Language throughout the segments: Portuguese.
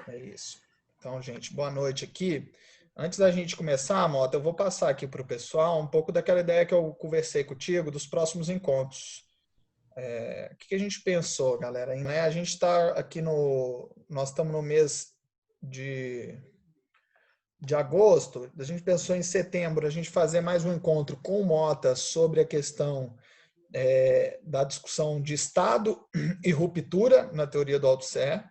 É isso. Então, gente, boa noite aqui. Antes da gente começar, Mota, eu vou passar aqui para o pessoal um pouco daquela ideia que eu conversei contigo dos próximos encontros. O que a gente pensou, galera? Né? A gente está aqui Nós estamos no mês de, de agosto. A gente pensou em setembro a gente fazer mais um encontro com o Mota sobre a questão da discussão de Estado e ruptura na teoria do Althusser.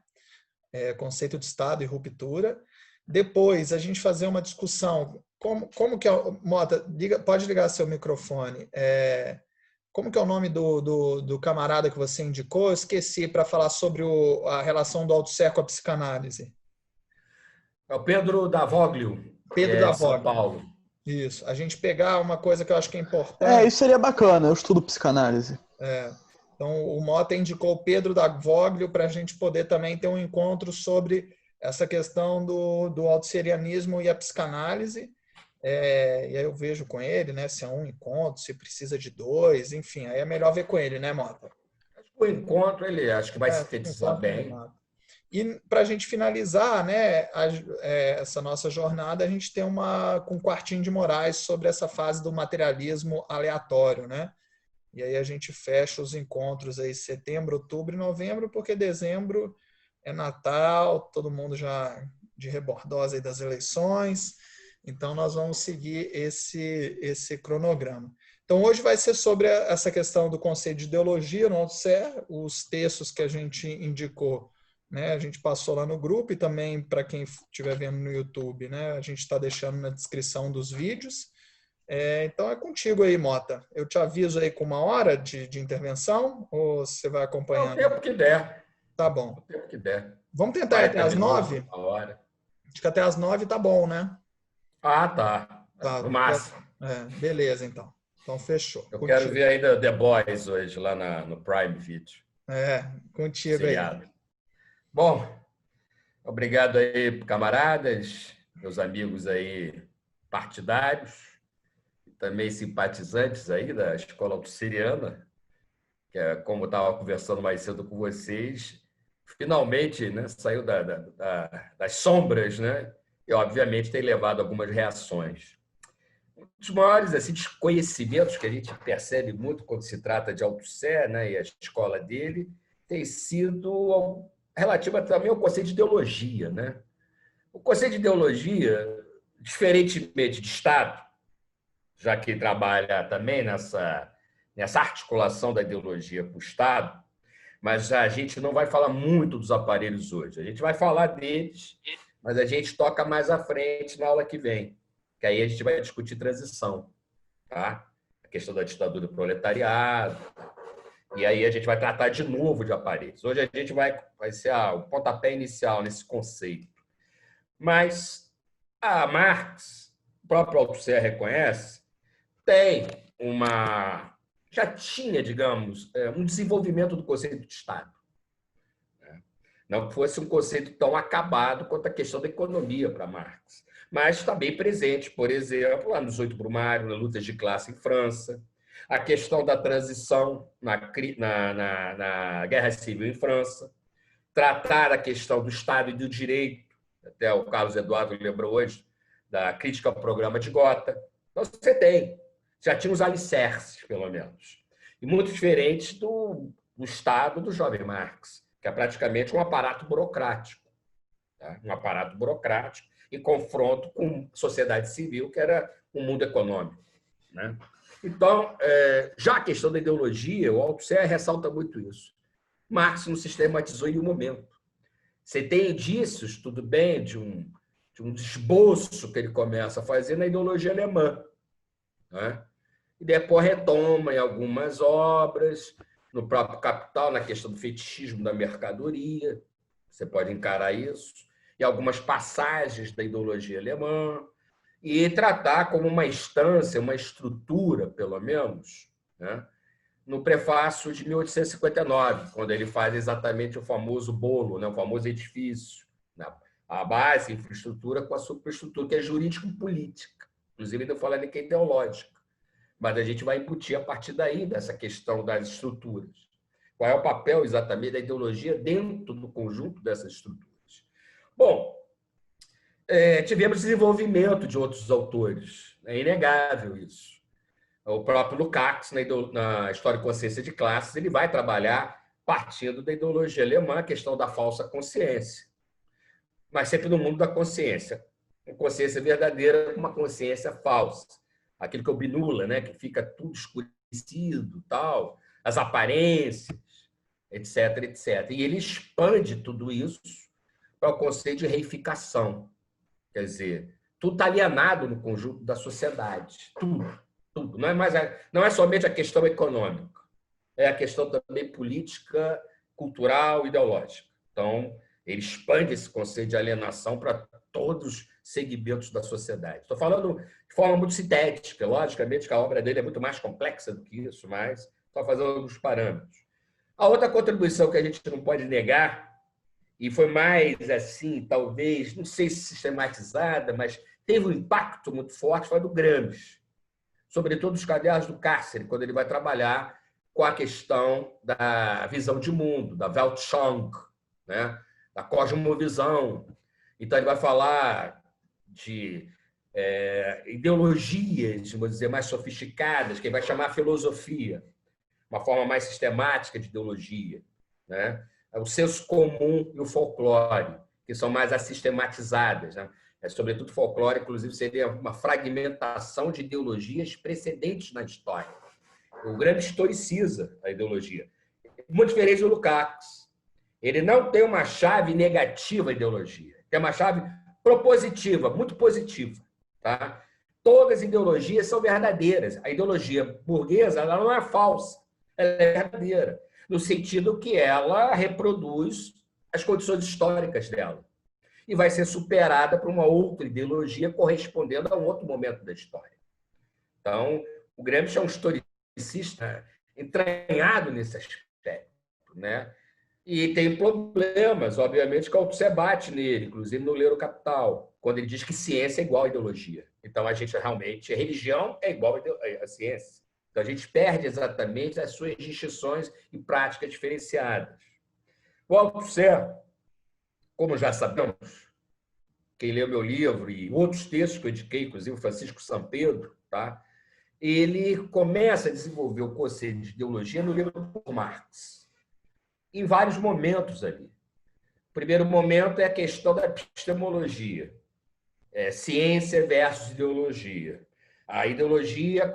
Conceito de Estado e ruptura. Depois, a gente fazer uma discussão. Como que é. Mota, pode ligar seu microfone. Como que é o nome do camarada que você indicou? Eu esqueci para falar sobre a relação do Althusser com a psicanálise. É o Pedro Davoglio, que Pedro é de São Davoglio. Paulo. Isso. A gente pegar uma coisa que eu acho que é importante. Isso seria bacana, eu estudo psicanálise. Então, o Mota indicou o Pedro Davoglio para a gente poder também ter um encontro sobre essa questão do altusserianismo e a psicanálise. E aí eu vejo com ele, né, se é um encontro, se precisa de dois, enfim, aí é melhor ver com ele, né, Mota? O encontro, ele acho que vai sintetizar bem. E para a gente finalizar, né, essa nossa jornada, a gente tem com Quartinho de Moraes sobre essa fase do materialismo aleatório, né? E aí a gente fecha os encontros aí setembro, outubro e novembro, porque dezembro é Natal, todo mundo já de rebordosa aí das eleições. Então nós vamos seguir esse cronograma. Então hoje vai ser sobre essa questão do conceito de ideologia no Althusser, os textos que a gente indicou, né? A gente passou lá no grupo e também para quem estiver vendo no YouTube, né? A gente está deixando na descrição dos vídeos. Então é contigo aí, Mota. Eu te aviso aí com 1 hora de intervenção ou você vai acompanhando? O tempo que der. Tá bom. O tempo que der. Vamos tentar ir até as 9? Acho que até as 9 tá bom, né? Tá. Tá. No máximo. Beleza, então. Então fechou. Eu quero ver ainda The Boys hoje, lá no Prime Video. Contigo seriado. aí. Bom, obrigado aí, camaradas, meus amigos aí partidários, também simpatizantes aí da escola altusseriana, que é como eu estava conversando mais cedo com vocês, finalmente, né, saiu das sombras, né, e obviamente tem levado algumas reações. Um dos maiores assim, desconhecimentos que a gente percebe muito quando se trata de Althusser, né, e a escola dele, tem sido relativa também ao conceito de ideologia, né? O conceito de ideologia, diferentemente de Estado, já que trabalha também nessa articulação da ideologia para o Estado, mas a gente não vai falar muito dos aparelhos hoje. A gente vai falar deles, mas a gente toca mais à frente na aula que vem, que aí a gente vai discutir transição, tá? A questão da ditadura do proletariado, e aí a gente vai tratar de novo de aparelhos. Hoje a gente vai ser o pontapé inicial nesse conceito. Mas a Marx, o próprio Althusser reconhece, tem já tinha, digamos, um desenvolvimento do conceito de Estado. Não que fosse um conceito tão acabado quanto a questão da economia para Marx, mas está bem presente, por exemplo, lá nos Oito Brumários, nas lutas de classe em França, a questão da transição na Guerra Civil em França, tratar a questão do Estado e do direito, até o Carlos Eduardo lembrou hoje, da crítica ao programa de Gotha. Então, já tinha os alicerces, pelo menos, e muito diferentes do Estado do jovem Marx, que é praticamente um aparato burocrático, tá? Um aparato burocrático em confronto com a sociedade civil, que era o mundo econômico, né? Então, já a questão da ideologia, o Althusser ressalta muito isso. Marx não sistematizou em um momento. Você tem indícios, tudo bem, de um esboço que ele começa a fazer na ideologia alemã, né? E depois retoma em algumas obras, no próprio Capital, na questão do fetichismo da mercadoria, você pode encarar isso, e algumas passagens da ideologia alemã, e tratar como uma instância, uma estrutura, pelo menos, né, no prefácio de 1859, quando ele faz exatamente o famoso bolo, né, o famoso edifício, né, a base, a infraestrutura com a superestrutura, que é jurídico-política, inclusive não falando que é ideológica, mas a gente vai incutir a partir daí dessa questão das estruturas. Qual é o papel exatamente da ideologia dentro do conjunto dessas estruturas? Bom, tivemos desenvolvimento de outros autores, é inegável isso. O próprio Lukács, na História e Consciência de Classes, ele vai trabalhar partindo da ideologia alemã a questão da falsa consciência, mas sempre no mundo da consciência. Uma consciência verdadeira com uma consciência falsa. Aquilo que obnula, né? Que fica tudo escurecido, tal, as aparências, etc, etc. E ele expande tudo isso para o conceito de reificação. Quer dizer, tudo está alienado no conjunto da sociedade. Tudo. Tudo. Não é somente a questão econômica, é a questão também política, cultural, ideológica. Então, ele expande esse conceito de alienação para todos os segmentos da sociedade. Estou falando de forma muito sintética, logicamente que a obra dele é muito mais complexa do que isso, mas estou fazendo alguns parâmetros. A outra contribuição que a gente não pode negar, e foi mais assim, talvez, não sei se sistematizada, mas teve um impacto muito forte, foi do Gramsci, sobretudo os cadernos do cárcere, quando ele vai trabalhar com a questão da visão de mundo, da Weltschauung, né? Da cosmovisão. Então, ele vai falar de ideologias, vamos dizer, mais sofisticadas, que ele vai chamar filosofia, uma forma mais sistemática de ideologia, né? O senso comum e o folclore, que são mais assistematizadas, né? Sobretudo folclore, inclusive, seria uma fragmentação de ideologias precedentes na história. O Gramsci historiciza a ideologia. Muito diferente do Lukács. Ele não tem uma chave negativa à ideologia, tem uma chave propositiva, muito positiva. Tá? Todas as ideologias são verdadeiras. A ideologia burguesa ela não é falsa, ela é verdadeira, no sentido que ela reproduz as condições históricas dela e vai ser superada por uma outra ideologia correspondendo a um outro momento da história. Então, o Gramsci é um historicista entranhado nesse aspecto, né? E tem problemas, obviamente, que o Althusser bate nele, inclusive no Ler o Capital, quando ele diz que ciência é igual à ideologia. Então, a gente realmente, a religião é igual à ciência. Então, a gente perde exatamente as suas distinções e práticas diferenciadas. O Althusser, como já sabemos, quem leu meu livro e outros textos que eu indiquei, inclusive o Francisco Sampedro, tá? Ele começa a desenvolver o conceito de ideologia no livro por Marx, em vários momentos ali. O primeiro momento é a questão da epistemologia, ciência versus ideologia. A ideologia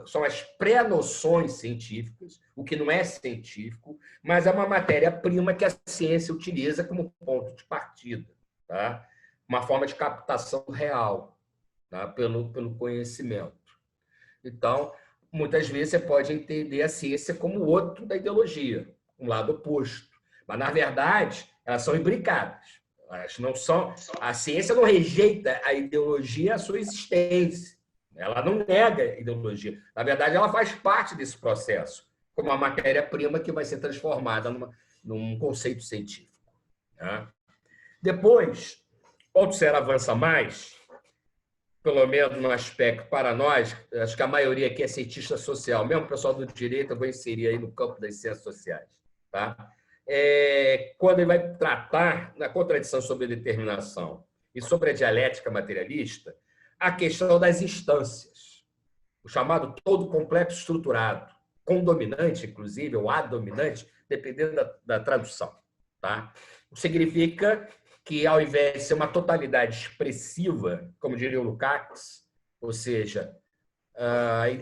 são as pré-noções científicas, o que não é científico, mas é uma matéria-prima que a ciência utiliza como ponto de partida, tá? Uma forma de captação real, tá? pelo conhecimento. Então, muitas vezes você pode entender a ciência como o outro da ideologia, um lado oposto. Mas, na verdade, elas são imbricadas. Elas não são... A ciência não rejeita a ideologia, a sua existência. Ela não nega a ideologia. Na verdade, ela faz parte desse processo, como uma matéria-prima que vai ser transformada num conceito científico. Né? Depois, o Althusser avança mais, pelo menos no aspecto para nós, acho que a maioria aqui é cientista social, mesmo o pessoal do direito eu vou inserir aí no campo das ciências sociais. Tá? Quando ele vai tratar na contradição sobre a determinação e sobre a dialética materialista, a questão das instâncias, o chamado todo complexo estruturado, com dominante, inclusive, ou adominante, dependendo da tradução. Tá? Significa que, ao invés de ser uma totalidade expressiva, como diria o Lukács, ou seja,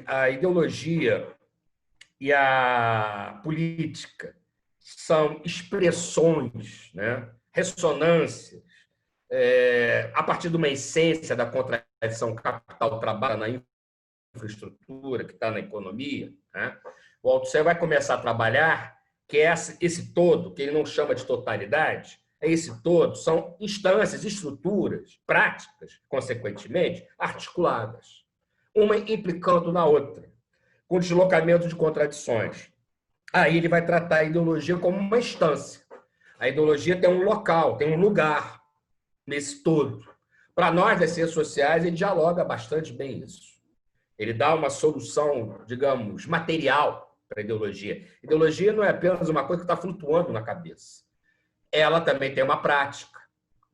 a ideologia e a política são expressões, né? Ressonâncias, a partir de uma essência da contradição capital-trabalho na infraestrutura, que está na economia, né? O Althusser vai começar a trabalhar que esse todo, que ele não chama de totalidade, esse todo são instâncias, estruturas, práticas, consequentemente, articuladas, uma implicando na outra, com deslocamento de contradições. Aí ele vai tratar a ideologia como uma instância. A ideologia tem um local, tem um lugar nesse todo. Para nós, das ciências sociais, ele dialoga bastante bem isso. Ele dá uma solução, digamos, material para a ideologia. Ideologia não é apenas uma coisa que está flutuando na cabeça. Ela também tem uma prática.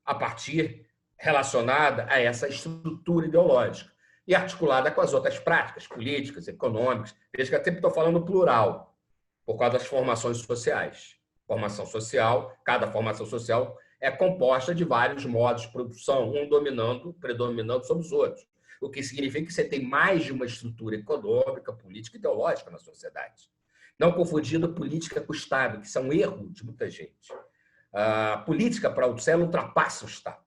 a partir relacionada a essa estrutura ideológica e articulada com as outras práticas políticas, econômicas. Veja que eu sempre estou falando plural, por causa das formações sociais. Formação social, cada formação social é composta de vários modos de produção, um predominando sobre os outros. O que significa que você tem mais de uma estrutura econômica, política e ideológica na sociedade. Não confundindo política com o Estado, que isso é um erro de muita gente. A política para o Althusser ultrapassa o Estado.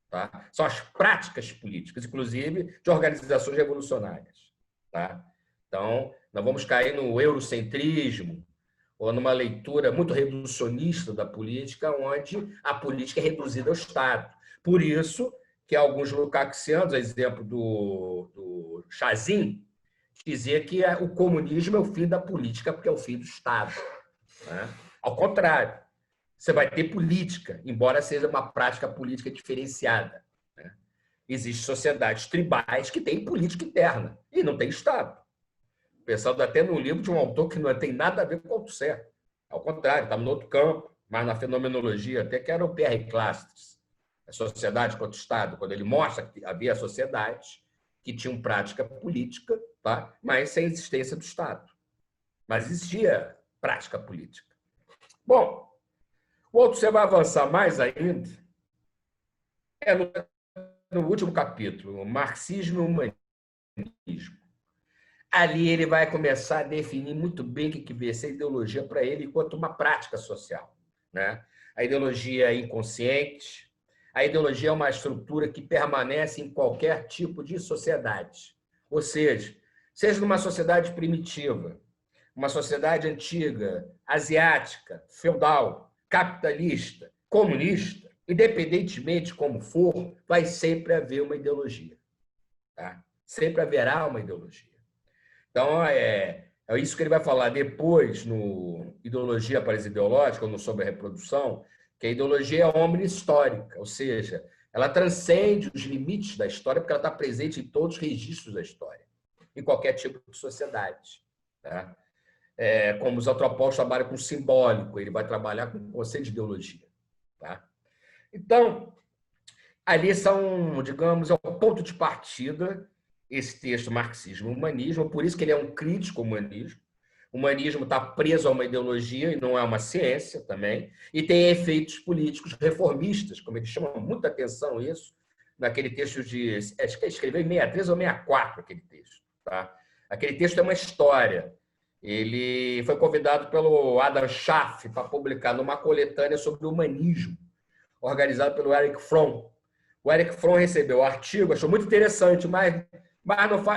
Tá? São as práticas políticas, inclusive de organizações revolucionárias. Tá? Então, nós vamos cair no eurocentrismo ou numa leitura muito reducionista da política, onde a política é reduzida ao Estado. Por isso que alguns lukácsianos, a exemplo do Chazin, dizia que o comunismo é o fim da política porque é o fim do Estado. Né? Ao contrário, você vai ter política, embora seja uma prática política diferenciada. Né? Existem sociedades tribais que têm política interna e não tem Estado. Pensando até no livro de um autor que não tem nada a ver com o Althusser. Ao contrário, estava no outro campo, mas na fenomenologia, até que era o Pierre Clastres, a sociedade contra o Estado, quando ele mostra que havia sociedades que tinham prática política, tá? Mas sem existência do Estado. Mas existia prática política. Bom, o Althusser vai avançar mais ainda no último capítulo, o marxismo e humanismo. Ali ele vai começar a definir muito bem o que vai ser ideologia para ele enquanto uma prática social. Né? A ideologia é inconsciente, a ideologia é uma estrutura que permanece em qualquer tipo de sociedade. Ou seja numa sociedade primitiva, uma sociedade antiga, asiática, feudal, capitalista, comunista, independentemente como for, vai sempre haver uma ideologia. Tá? Sempre haverá uma ideologia. Então, é isso que ele vai falar depois no Ideologia para as Ideológicas, ou no Sobre a Reprodução, que a ideologia é omni-histórica, ou seja, ela transcende os limites da história porque ela está presente em todos os registros da história, em qualquer tipo de sociedade. Tá? Como os antropólogos trabalham com simbólico, ele vai trabalhar com o conceito de ideologia. Tá? Então, ali são, digamos, é um ponto de partida esse texto Marxismo e Humanismo, por isso que ele é um crítico ao humanismo. O humanismo está preso a uma ideologia e não é uma ciência também, e tem efeitos políticos reformistas, como ele chama muita atenção isso, naquele texto de... Acho que ele escreveu em 63 ou 64, aquele texto. Tá? Aquele texto é uma história. Ele foi convidado pelo Adam Schaff para publicar numa coletânea sobre o humanismo, organizado pelo Erich Fromm. O Erich Fromm recebeu o artigo, achou muito interessante, mas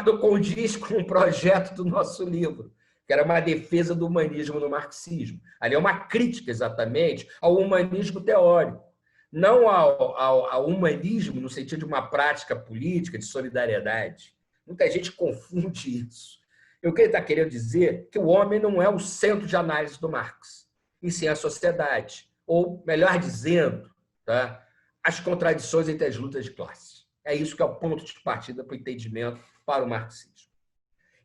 não condiz com o projeto do nosso livro, que era uma defesa do humanismo no marxismo. Ali é uma crítica, exatamente, ao humanismo teórico, não ao humanismo no sentido de uma prática política, de solidariedade. Muita gente confunde isso. O que ele está querendo dizer é que o homem não é o centro de análise do Marx, e sim a sociedade, ou, melhor dizendo, tá? As contradições entre as lutas de classe. É isso que é o ponto de partida para o entendimento para o marxismo.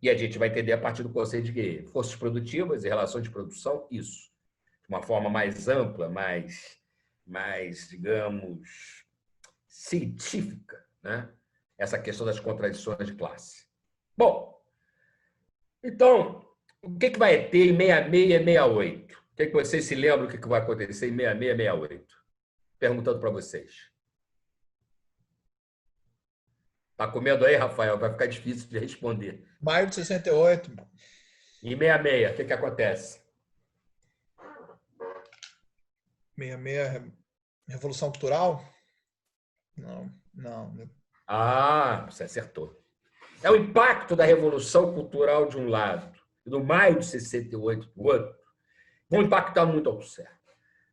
E a gente vai entender a partir do conceito de forças produtivas e relações de produção, isso. De uma forma mais ampla, mais digamos, científica, né? Essa questão das contradições de classe. Bom, então, o que vai ter em 66 e 68? O que vocês se lembram do que vai acontecer em 66 e 68? Perguntando para vocês. Está com medo aí, Rafael? Vai ficar difícil de responder. Maio de 68. Em 66, o que acontece? 66, Revolução Cultural? Não. Ah, você acertou. É o impacto da Revolução Cultural de um lado e do maio de 68 do outro, vão impactar muito ao Althusser.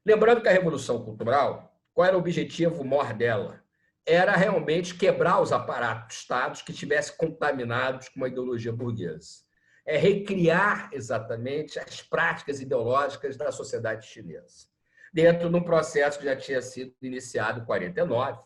Lembrando que a Revolução Cultural, qual era o objetivo maior dela? Era realmente quebrar os aparatos de Estados que estivessem contaminados com uma ideologia burguesa. É recriar exatamente as práticas ideológicas da sociedade chinesa, dentro de um processo que já tinha sido iniciado em 49,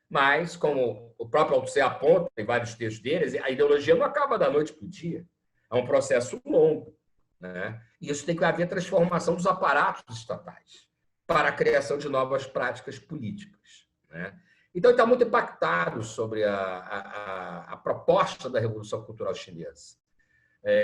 mas, como o próprio Althusser aponta em vários textos deles, a ideologia não acaba da noite para o dia. É um processo longo. Né? E isso tem que haver transformação dos aparatos estatais para a criação de novas práticas políticas. né? Então, ele está muito impactado sobre a proposta da Revolução Cultural Chinesa.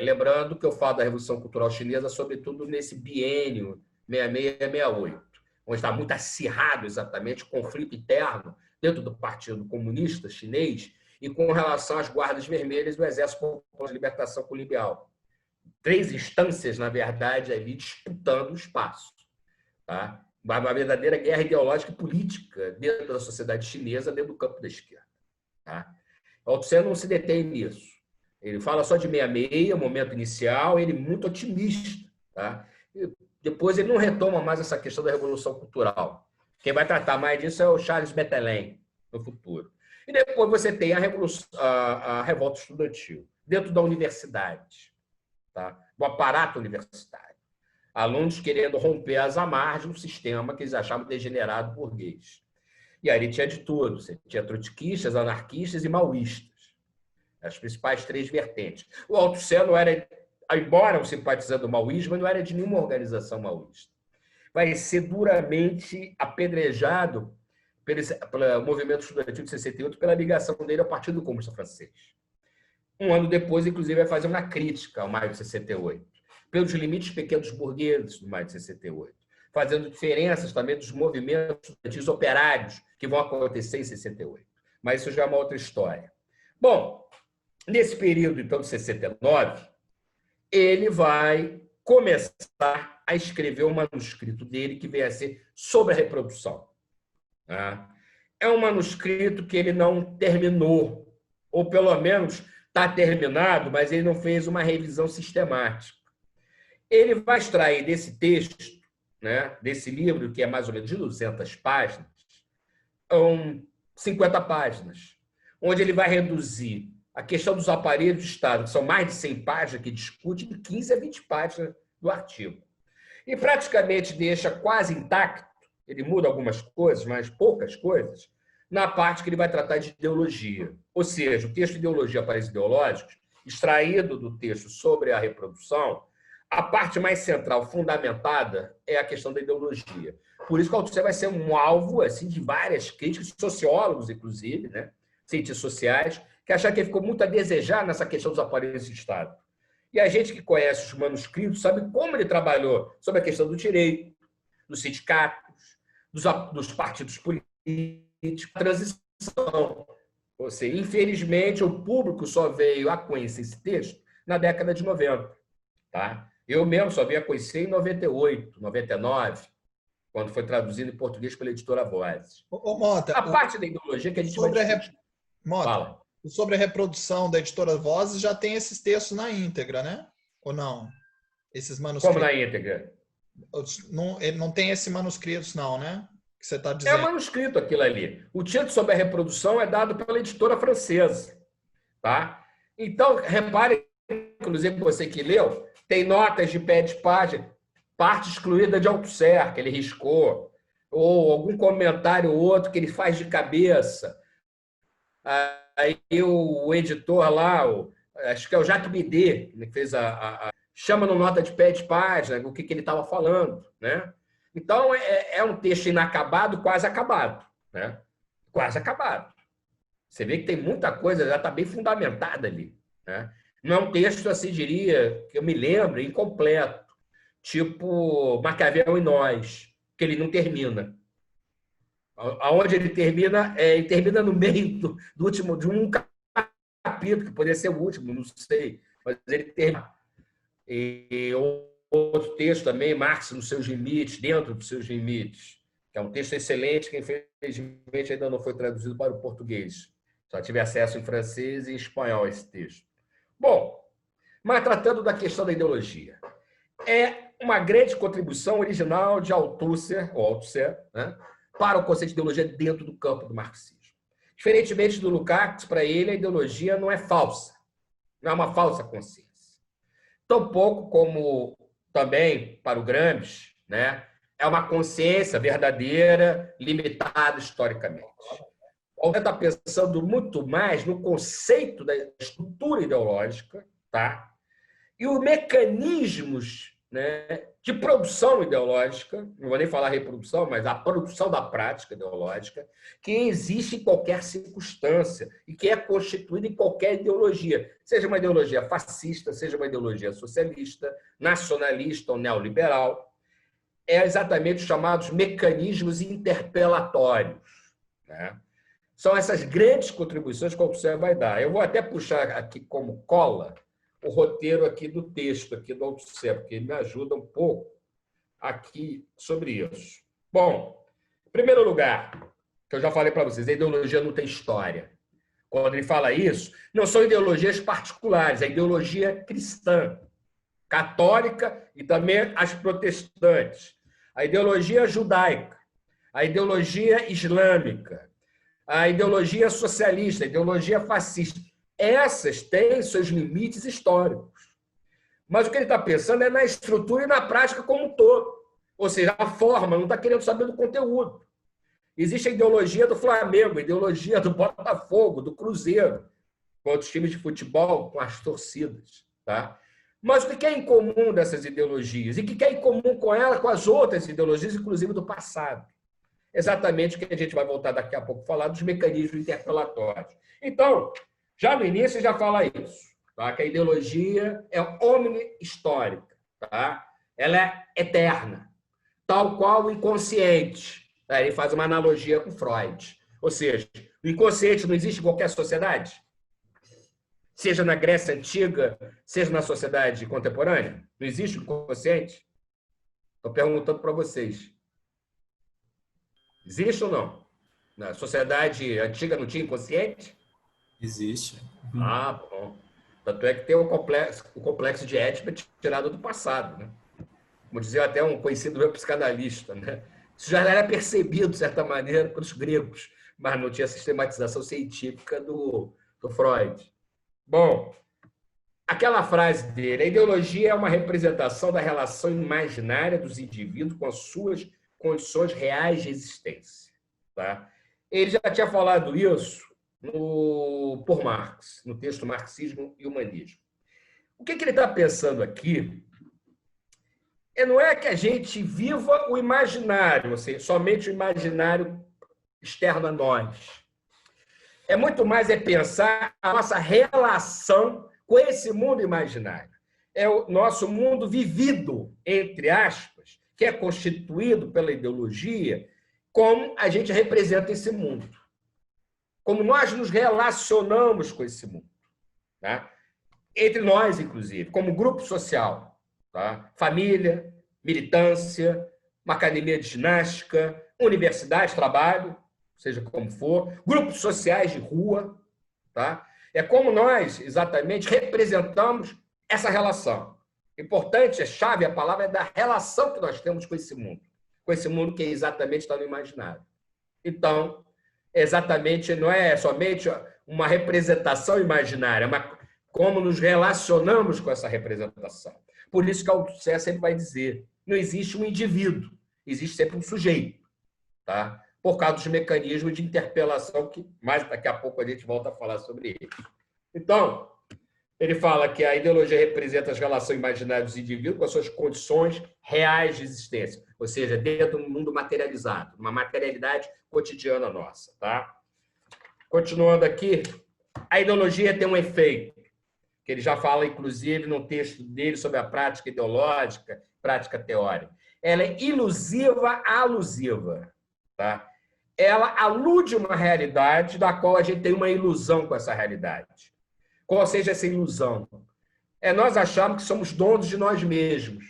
Lembrando que eu falo da Revolução Cultural Chinesa, sobretudo nesse biênio 66-68, onde está muito acirrado exatamente o conflito interno dentro do Partido Comunista Chinês e com relação às guardas vermelhas do Exército Popular de Libertação Colibial. 3 instâncias, na verdade, ali disputando o espaço. Tá? Uma verdadeira guerra ideológica e política dentro da sociedade chinesa, dentro do campo da esquerda. Tá? O Althusser não se detém nisso. Ele fala só de 66, o momento inicial, ele é muito otimista. Tá? E depois ele não retoma mais essa questão da Revolução Cultural. Quem vai tratar mais disso é o Charles Bettelem, no futuro. E depois você tem a revolta estudantil, dentro da universidade, tá? Do aparato universitário. Alunos querendo romper as amarras de um sistema que eles achavam degenerado burguês. E aí tinha de tudo. Você tinha trotskistas, anarquistas e maoístas. As principais 3 vertentes. O Althusser não era, embora um simpatizante do maoísmo, não era de nenhuma organização maoísta. Vai ser duramente apedrejado pelo movimento estudantil de 68, pela ligação dele ao Partido Comunista Francês. Um ano depois, inclusive, vai fazer uma crítica ao Maio de 68, pelos limites pequenos burgueses do Maio de 68, fazendo diferenças também dos movimentos estudantis operários que vão acontecer em 68. Mas isso já é uma outra história. Bom, nesse período, então, de 69, ele vai começar a escrever um manuscrito dele que vem a ser sobre a reprodução. É um manuscrito que ele não terminou, ou pelo menos está terminado, mas ele não fez uma revisão sistemática. Ele vai extrair desse texto, né, desse livro, que é mais ou menos de 200 páginas, 50 páginas, onde ele vai reduzir a questão dos aparelhos de Estado, que são mais de 100 páginas, que discute em 15 a 20 páginas do artigo. E praticamente deixa quase intacto, ele muda algumas coisas, mas poucas coisas, na parte que ele vai tratar de ideologia. Ou seja, o texto Ideologia para Ideológicos, extraído do texto sobre a reprodução, a parte mais central, fundamentada, é a questão da ideologia. Por isso que o Althusser vai ser um alvo assim, de várias críticas, sociólogos, inclusive, né? Cientistas sociais, que acharam que ele ficou muito a desejar nessa questão dos aparelhos de Estado. E a gente que conhece os manuscritos sabe como ele trabalhou sobre a questão do direito, dos sindicatos, dos partidos políticos, a transição. Ou seja, infelizmente, o público só veio a conhecer esse texto na década de 90. Tá? Eu mesmo só veio a conhecer em 98, 99, quando foi traduzido em português pela editora Vozes. Mota, a parte da ideologia que a gente sobre vai discutir. Mota, sobre a reprodução da editora Vozes já tem esses textos na íntegra, né? Ou não? Esses manuscritos. Como na íntegra? Ele não tem esses manuscritos, não, né? Que você está dizendo. É manuscrito aquilo ali. O título sobre a reprodução é dado pela editora francesa. Tá? Então, repare, inclusive você que leu, tem notas de pé de página, parte excluída de Althusser, que ele riscou, ou algum comentário ou outro que ele faz de cabeça. Aí o editor lá, acho que é o Jacques Bidet, que fez chama no nota de pé de página o que ele estava falando, né? Então, é um texto inacabado, quase acabado, né? Quase acabado. Você vê que tem muita coisa, já está bem fundamentada ali, né? Não é um texto, assim, diria, que eu me lembro, incompleto, tipo Maquiavel e Nós, que ele não termina. Aonde ele termina no meio do último, de um capítulo, que poderia ser o último, não sei, mas ele termina. E outro texto também, Marx nos seus limites, dentro dos seus limites, que é um texto excelente que, infelizmente, ainda não foi traduzido para o português. Só tive acesso em francês e em espanhol a esse texto. Bom, mas tratando da questão da ideologia, é uma grande contribuição original de Althusser, né, para o conceito de ideologia dentro do campo do marxismo. Diferentemente do Lukács, para ele, a ideologia não é falsa, não é uma falsa consciência. Tampouco como também para o Gramsci, né, é uma consciência verdadeira, limitada historicamente. Ele está pensando muito mais no conceito da estrutura ideológica, tá? E os mecanismos né, de produção ideológica, não vou nem falar reprodução, mas a produção da prática ideológica, que existe em qualquer circunstância e que é constituída em qualquer ideologia, seja uma ideologia fascista, seja uma ideologia socialista, nacionalista ou neoliberal. É exatamente os chamados mecanismos interpelatórios, né? São essas grandes contribuições que a Althusser vai dar. Eu vou até puxar aqui como cola o roteiro aqui do texto aqui do Althusser, porque ele me ajuda um pouco aqui sobre isso. Bom, em primeiro lugar, que eu já falei para vocês, a ideologia não tem história. Quando ele fala isso, não são ideologias particulares, é ideologia cristã, católica e também as protestantes, a ideologia judaica, a ideologia islâmica, a ideologia socialista, a ideologia fascista. Essas têm seus limites históricos. Mas o que ele está pensando é na estrutura e na prática como um todo. Ou seja, a forma, não está querendo saber do conteúdo. Existe a ideologia do Flamengo, a ideologia do Botafogo, do Cruzeiro, com outros times de futebol, com as torcidas. Tá? Mas o que é em comum dessas ideologias? E o que é em comum com ela, com as outras ideologias, inclusive do passado? Exatamente o que a gente vai voltar daqui a pouco a falar dos mecanismos interpelatórios. Então, já no início já fala isso, tá? Que a ideologia é omni-histórica, tá? Ela é eterna, tal qual o inconsciente. Tá? Ele faz uma analogia com Freud. Ou seja, o inconsciente não existe em qualquer sociedade? Seja na Grécia Antiga, seja na sociedade contemporânea? Não existe o inconsciente? Estou perguntando para vocês. Existe ou não? Na sociedade antiga não tinha inconsciente? Existe. Ah, bom. Tanto é que tem o complexo de Édipo tirado do passado, né? Como dizia até um conhecido meu psicanalista, né? Isso já era percebido, de certa maneira, pelos gregos, mas não tinha sistematização científica do Freud. Bom, aquela frase dele, a ideologia é uma representação da relação imaginária dos indivíduos com as suas condições reais de existência. Tá? Ele já tinha falado isso por Marx, no texto Marxismo e Humanismo. O que ele está pensando aqui não é que a gente viva o imaginário, ou seja, somente o imaginário externo a nós. É muito mais pensar a nossa relação com esse mundo imaginário. É o nosso mundo vivido, entre aspas, que é constituído pela ideologia, como a gente representa esse mundo. Como nós nos relacionamos com esse mundo. Tá? Entre nós, inclusive, como grupo social. Tá? Família, militância, uma academia de ginástica, universidade, trabalho, seja como for, grupos sociais de rua. Tá? É como nós, exatamente, representamos essa relação. Importante, a chave, a palavra é da relação que nós temos com esse mundo que exatamente está no imaginário. Então, exatamente, não é somente uma representação imaginária, mas como nos relacionamos com essa representação. Por isso que a Althusser sempre vai dizer, não existe um indivíduo, existe sempre um sujeito, tá? Por causa dos mecanismos de interpelação, que mais daqui a pouco a gente volta a falar sobre ele. Então, ele fala que a ideologia representa as relações imaginárias dos indivíduos com as suas condições reais de existência, ou seja, dentro do mundo materializado, uma materialidade cotidiana nossa. Tá? Continuando aqui, a ideologia tem um efeito, que ele já fala, inclusive, no texto dele sobre a prática ideológica, prática teórica. Ela é ilusiva-alusiva. Tá? Ela alude uma realidade da qual a gente tem uma ilusão com essa realidade. Qual seja essa ilusão? Nós achamos que somos donos de nós mesmos.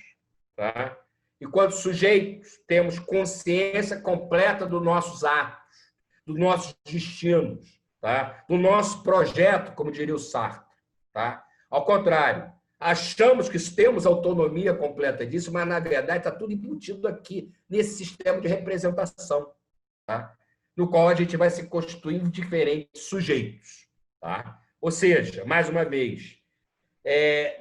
Tá? E quando sujeitos, temos consciência completa dos nossos atos, dos nossos destinos, tá? Do nosso projeto, como diria o Sartre. Tá? Ao contrário, achamos que temos autonomia completa disso, mas, na verdade, está tudo embutido aqui, nesse sistema de representação, tá? No qual a gente vai se constituindo em diferentes sujeitos. Tá? Ou seja, mais uma vez,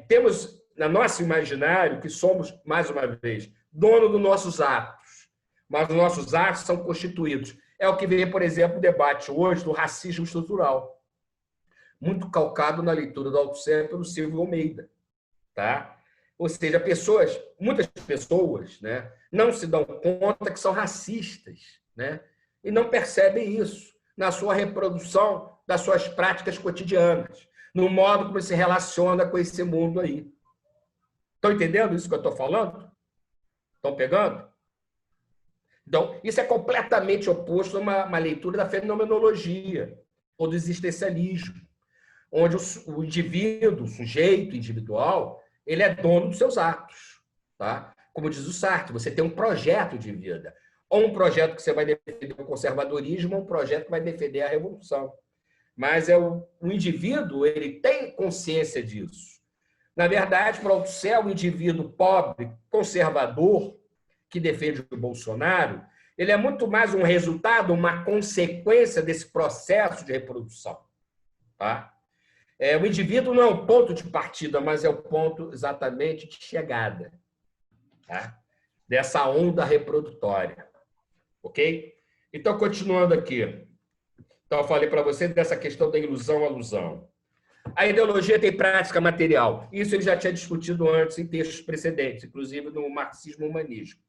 temos no nosso imaginário que somos, mais uma vez, dono dos nossos atos, mas os nossos atos são constituídos. É o que vem, por exemplo, o debate hoje do racismo estrutural, muito calcado na leitura do Althusser pelo Silvio Almeida. Tá? Ou seja, muitas pessoas, né, não se dão conta que são racistas, né, e não percebem isso na sua reprodução das suas práticas cotidianas, no modo como se relaciona com esse mundo aí. Estão entendendo isso que eu estou falando? Estão pegando? Então, isso é completamente oposto a uma leitura da fenomenologia ou do existencialismo, onde o indivíduo, o sujeito individual, ele é dono dos seus atos. Tá? Como diz o Sartre, você tem um projeto de vida. Ou um projeto que você vai defender o conservadorismo, ou um projeto que vai defender a revolução. Mas o indivíduo, ele tem consciência disso. Na verdade, para o Althusser, o indivíduo pobre, conservador, que defende o Bolsonaro, ele é muito mais um resultado, uma consequência desse processo de reprodução. Tá? O indivíduo não é o ponto de partida, mas é o ponto exatamente de chegada, tá? Dessa onda reprodutória. Ok? Então, continuando aqui. Então, eu falei para você dessa questão da ilusão-alusão. A ideologia tem prática material. Isso ele já tinha discutido antes em textos precedentes, inclusive no marxismo-humanismo.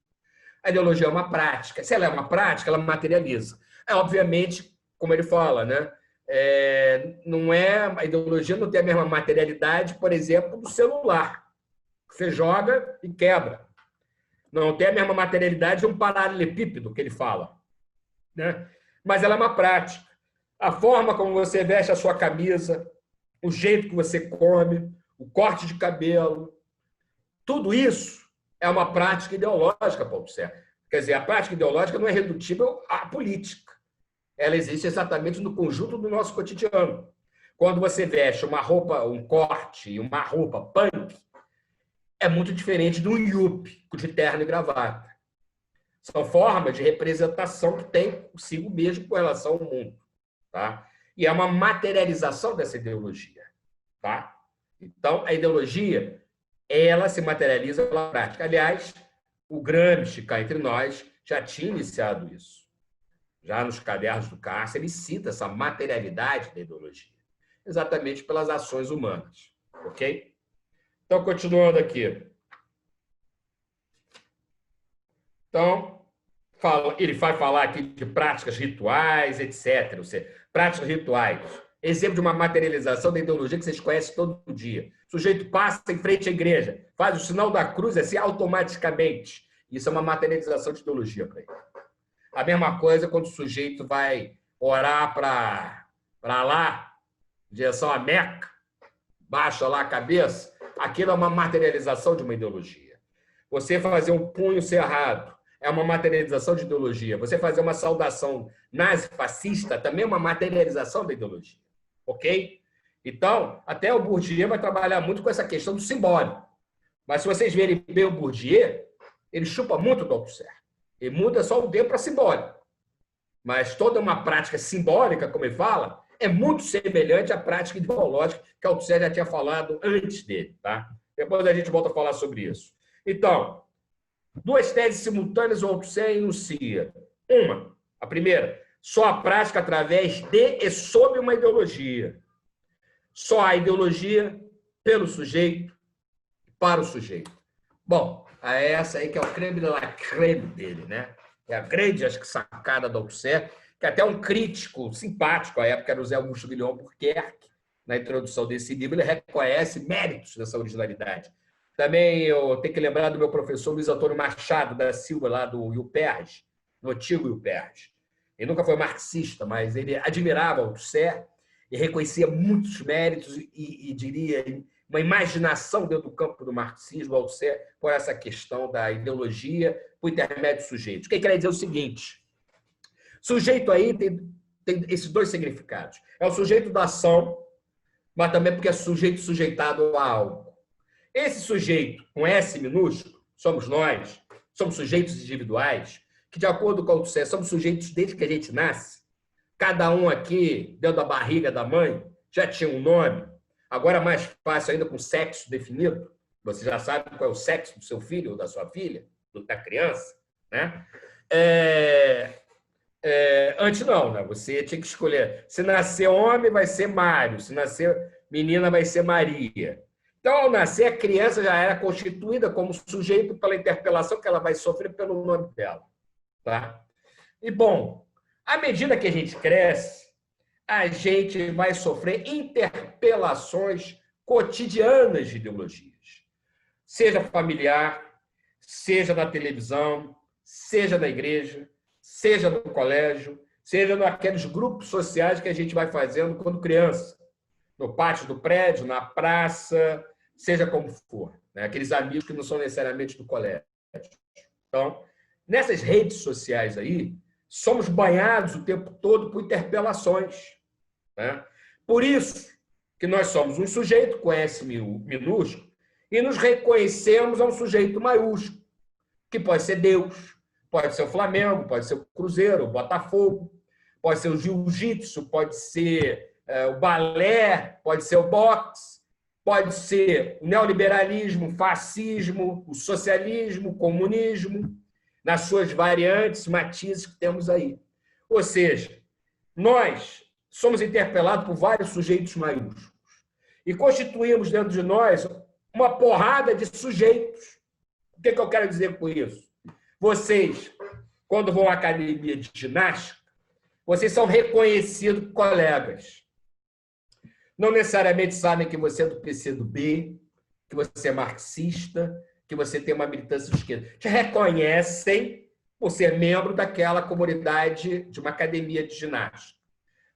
A ideologia é uma prática. Se ela é uma prática, ela materializa. Obviamente, como ele fala, né? A ideologia não tem a mesma materialidade, por exemplo, do celular. Você joga e quebra. Não tem a mesma materialidade de um paralelepípedo, que ele fala. Né? Mas ela é uma prática. A forma como você veste a sua camisa, o jeito que você come, o corte de cabelo, tudo isso é uma prática ideológica, Paulo Sérgio. Quer dizer, a prática ideológica não é redutível à política. Ela existe exatamente no conjunto do nosso cotidiano. Quando você veste uma roupa, um corte, uma roupa punk, é muito diferente de um yuppie de terno e gravata. São formas de representação que tem consigo mesmo com relação ao mundo. Tá? E é uma materialização dessa ideologia. Tá? Então, a ideologia, ela se materializa pela prática. Aliás, o Gramsci, cá entre nós, já tinha iniciado isso. Já nos cadernos do cárcere, ele cita essa materialidade da ideologia, exatamente pelas ações humanas. Ok? Então, continuando aqui. Então, ele vai falar aqui de práticas rituais, etc. Ou seja, práticas rituais. Exemplo de uma materialização da ideologia que vocês conhecem todo dia. O sujeito passa em frente à igreja, faz o sinal da cruz assim automaticamente. Isso é uma materialização de ideologia para ele. A mesma coisa quando o sujeito vai orar para lá, em direção a Meca, baixa lá a cabeça, aquilo é uma materialização de uma ideologia. Você fazer um punho cerrado é uma materialização de ideologia. Você fazer uma saudação nazi-fascista também é uma materialização da ideologia. Ok? Então, até o Bourdieu vai trabalhar muito com essa questão do simbólico. Mas se vocês verem bem o Bourdieu, ele chupa muito do Althusser. Ele muda só o D para simbólico. Mas toda uma prática simbólica, como ele fala, é muito semelhante à prática ideológica que o Althusser já tinha falado antes dele. Tá? Depois a gente volta a falar sobre isso. Então, duas teses simultâneas o Althusser enuncia. A primeira, só a prática através de e sob uma ideologia. Só a ideologia pelo sujeito, para o sujeito. Bom, essa aí que é o creme de la creme dele, né? É a grande, acho que, sacada do Althusser, que até um crítico simpático à época era o Zé Augusto Guilherme Albuquerque, na introdução desse livro, ele reconhece méritos dessa originalidade. Também eu tenho que lembrar do meu professor Luiz Antônio Machado da Silva, lá do UPERJ, no antigo UPERJ. Ele nunca foi marxista, mas ele admirava o Althusser e reconhecia muitos méritos e diria, uma imaginação dentro do campo do marxismo, o Althusser, por essa questão da ideologia por intermédio do sujeito. O que quer dizer o seguinte? Sujeito aí tem esses dois significados. É o sujeito da ação, mas também porque é sujeito sujeitado a algo. Esse sujeito, com S minúsculo, somos nós, somos sujeitos individuais, que, de acordo com o Althusser, somos sujeitos desde que a gente nasce. Cada um aqui, dentro da barriga da mãe, já tinha um nome. Agora é mais fácil ainda com sexo definido. Você já sabe qual é o sexo do seu filho ou da sua filha, da criança. Né? Antes não, né? Você tinha que escolher. Se nascer homem, vai ser Mário. Se nascer menina, vai ser Maria. Então, ao nascer, a criança já era constituída como sujeito pela interpelação que ela vai sofrer pelo nome dela. Tá? E, bom, à medida que a gente cresce, a gente vai sofrer interpelações cotidianas de ideologias. Seja familiar, seja na televisão, seja na igreja, seja no colégio, seja naqueles grupos sociais que a gente vai fazendo quando criança. No pátio do prédio, na praça, seja como for. Né? Aqueles amigos que não são necessariamente do colégio. Então, nessas redes sociais aí, somos banhados o tempo todo por interpelações. Né? Por isso que nós somos um sujeito com S minúsculo e nos reconhecemos a um sujeito maiúsculo, que pode ser Deus, pode ser o Flamengo, pode ser o Cruzeiro, o Botafogo, pode ser o jiu-jitsu, pode ser o balé, pode ser o boxe, pode ser o neoliberalismo, o fascismo, o socialismo, o comunismo, nas suas variantes, matizes que temos aí. Ou seja, nós somos interpelados por vários sujeitos maiúsculos e constituímos dentro de nós uma porrada de sujeitos. O que eu quero dizer com isso? Vocês, quando vão à academia de ginástica, vocês são reconhecidos colegas. Não necessariamente sabem que você é do PCdoB, que você é marxista, que você tem uma militância de esquerda. Te reconhecem por ser membro daquela comunidade de uma academia de ginástica,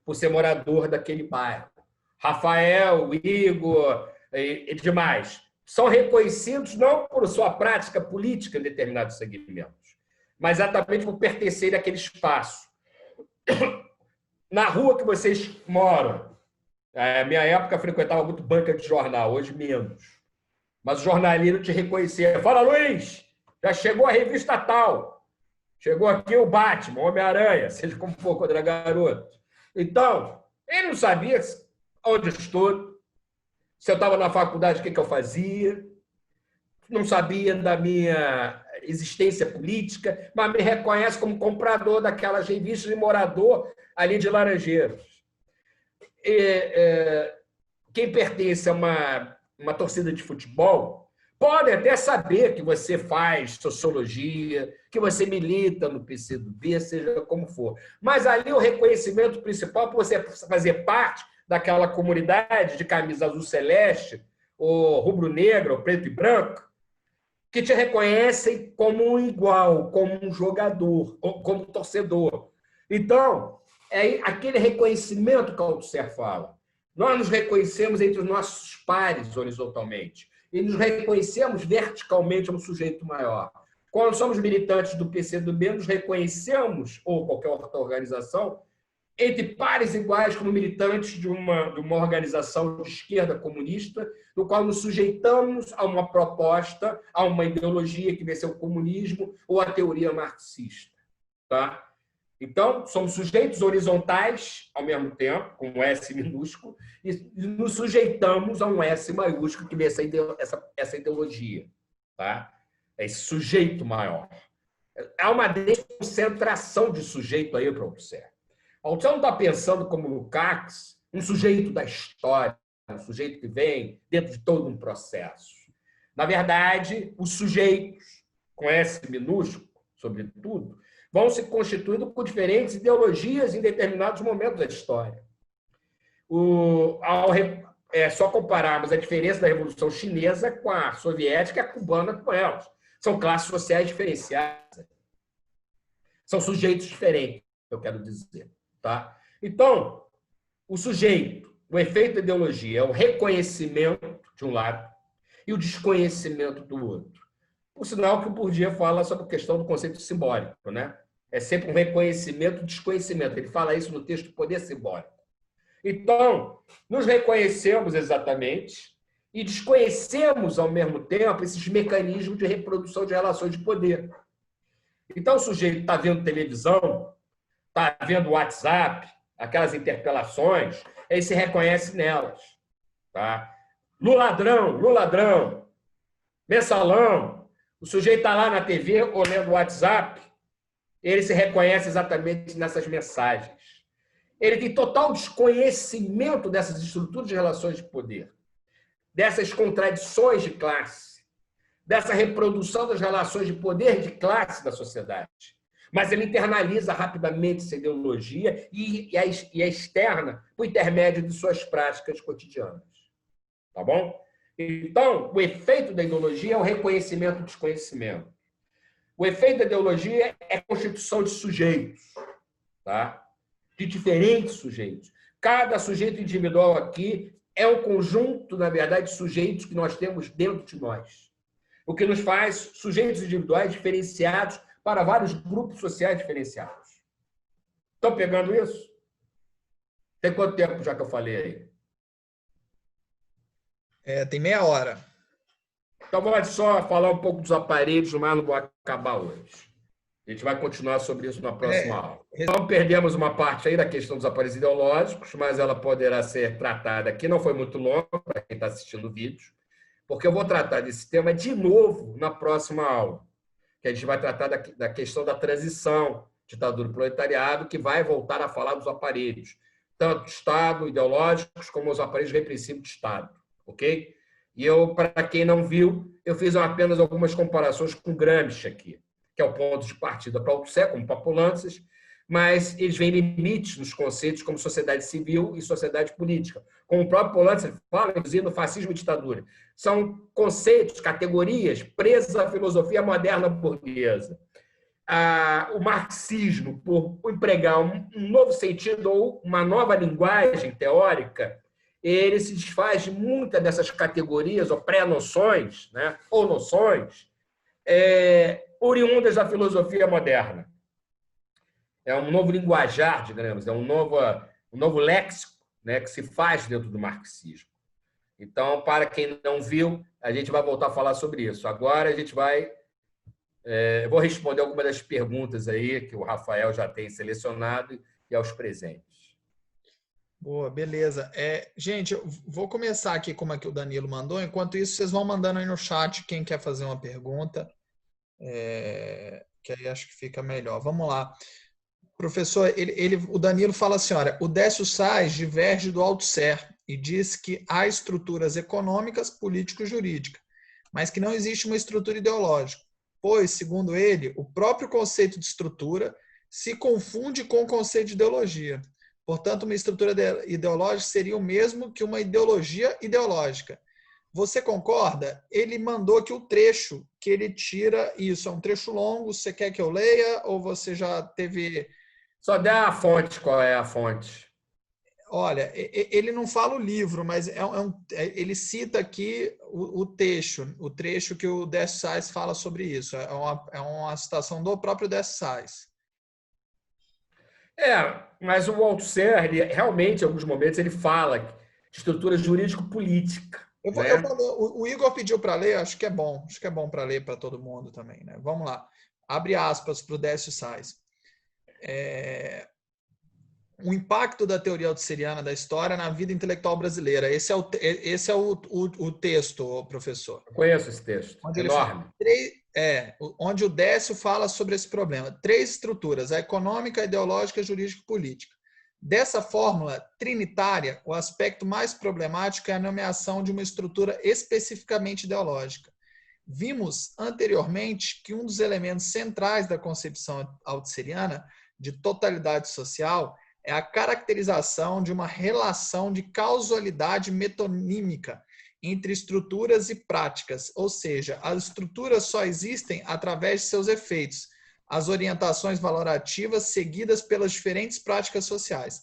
por ser morador daquele bairro. Rafael, Igor e demais são reconhecidos não por sua prática política em determinados segmentos, mas exatamente por pertencerem àquele espaço. Na rua que vocês moram, na minha época, frequentava muito banca de jornal, hoje menos. Mas o jornalista te reconhecia. Fala, Luiz, já chegou a revista tal. Chegou aqui o Batman, o Homem-Aranha, seja como for quando era garoto. Então, ele não sabia onde eu estou, se eu estava na faculdade, o que eu fazia, não sabia da minha existência política, mas me reconhece como comprador daquelas revistas e morador ali de Laranjeiras. Quem pertence a uma torcida de futebol pode até saber que você faz sociologia, que você milita no PCdoB, seja como for. Mas ali o reconhecimento principal por você fazer parte daquela comunidade de camisa azul celeste, ou rubro-negro, ou preto e branco, que te reconhecem como um igual, como um jogador, ou como um torcedor. Então, é aquele reconhecimento que o Althusser fala. Nós nos reconhecemos entre os nossos pares horizontalmente e nos reconhecemos verticalmente a um sujeito maior. Quando somos militantes do PCdoB, nos reconhecemos, ou qualquer outra organização, entre pares iguais como militantes de uma organização de esquerda comunista, no qual nos sujeitamos a uma proposta, a uma ideologia que venceu o comunismo ou a teoria marxista. Tá? Então, somos sujeitos horizontais, ao mesmo tempo, com um S minúsculo, e nos sujeitamos a um S maiúsculo que vê essa ideologia. Tá? Esse sujeito maior. Há uma desconcentração de sujeito aí para observar. Você não está pensando como Lukács, um sujeito da história, um sujeito que vem dentro de todo um processo. Na verdade, os sujeitos, com S minúsculo, sobretudo, vão se constituindo por diferentes ideologias em determinados momentos da história. É só compararmos a diferença da Revolução Chinesa com a soviética e a cubana com elas. São classes sociais diferenciadas. São sujeitos diferentes, eu quero dizer. Tá? Então, o sujeito, o efeito da ideologia é o reconhecimento de um lado e o desconhecimento do outro. Por sinal que o Bourdieu fala sobre a questão do conceito simbólico. Né? É sempre um reconhecimento e desconhecimento. Ele fala isso no texto Poder Simbólico. Então, nos reconhecemos exatamente e desconhecemos, ao mesmo tempo, esses mecanismos de reprodução de relações de poder. Então, o sujeito está vendo televisão, está vendo o WhatsApp, aquelas interpelações, ele se reconhece nelas. Tá? Luladrão, mensalão, o sujeito está lá na TV ou lendo o WhatsApp, ele se reconhece exatamente nessas mensagens. Ele tem total desconhecimento dessas estruturas de relações de poder. dessas contradições de classe, dessa reprodução das relações de poder de classe da sociedade. Mas ele internaliza rapidamente essa ideologia e a externa por intermédio de suas práticas cotidianas. Tá bom? Então, o efeito da ideologia é o reconhecimento do desconhecimento. O efeito da ideologia é a constituição de sujeitos, tá? De diferentes sujeitos. Cada sujeito individual aqui é um conjunto, na verdade, de sujeitos que nós temos dentro de nós. O que nos faz sujeitos individuais diferenciados para vários grupos sociais diferenciados. Estão pegando isso? Tem quanto tempo já que eu falei aí? Tem meia hora. Então, vamos só falar um pouco dos aparelhos, mas não vou acabar hoje. A gente vai continuar sobre isso na próxima aula. Então, perdemos uma parte aí da questão dos aparelhos ideológicos, mas ela poderá ser tratada aqui. Não foi muito longa para quem está assistindo o vídeo, porque eu vou tratar desse tema de novo na próxima aula, que a gente vai tratar da questão da transição, ditadura e proletariado, que vai voltar a falar dos aparelhos, tanto do Estado, ideológicos, como os aparelhos repressivos do Estado. Ok? E eu, para quem não viu, eu fiz apenas algumas comparações com Gramsci aqui, que é o ponto de partida para o Althusser, como para Poulantzas, mas eles veem limites nos conceitos como sociedade civil e sociedade política. Como o próprio Poulantzas fala, inclusive, no fascismo e ditadura. São conceitos, categorias presas à filosofia moderna burguesa. O marxismo, por empregar um novo sentido ou uma nova linguagem teórica, ele se desfaz de muitas dessas categorias ou pré-noções, né, ou noções, oriundas da filosofia moderna. É um novo linguajar, digamos, é um novo léxico, né, que se faz dentro do marxismo. Então, para quem não viu, a gente vai voltar a falar sobre isso. Agora a gente vai... eu vou responder algumas das perguntas aí que o Rafael já tem selecionado e aos presentes. Boa, beleza. Gente, eu vou começar aqui como é que o Danilo mandou. Enquanto isso, vocês vão mandando aí no chat quem quer fazer uma pergunta, que aí acho que fica melhor. Vamos lá. Professor, o Danilo fala assim, olha, o Décio Sais diverge do Althusser e diz que há estruturas econômicas, político-jurídicas, mas que não existe uma estrutura ideológica, pois, segundo ele, o próprio conceito de estrutura se confunde com o conceito de ideologia. Portanto, uma estrutura ideológica seria o mesmo que uma ideologia ideológica. Você concorda? Ele mandou aqui o trecho que ele tira isso. É um trecho longo. Você quer que eu leia ou você já teve... Só dá a fonte. Qual é a fonte? Olha, ele não fala o livro, mas ele cita aqui o trecho que o Décio Sais fala sobre isso. É uma citação do próprio Décio Sais. Mas o Althusser, realmente, em alguns momentos, ele fala de estrutura jurídico-política. O Igor pediu para ler, acho que é bom para ler para todo mundo também, né? Vamos lá. Abre aspas para o Décio Sais. O impacto da teoria altusseriana da história na vida intelectual brasileira. Esse é o texto, professor. Eu conheço esse texto, enorme. Onde o Décio fala sobre esse problema. 3 estruturas, a econômica, a ideológica, a jurídica e política. Dessa fórmula trinitária, o aspecto mais problemático é a nomeação de uma estrutura especificamente ideológica. Vimos anteriormente que um dos elementos centrais da concepção altusseriana de totalidade social é a caracterização de uma relação de causalidade metonímica entre estruturas e práticas, ou seja, as estruturas só existem através de seus efeitos, as orientações valorativas seguidas pelas diferentes práticas sociais.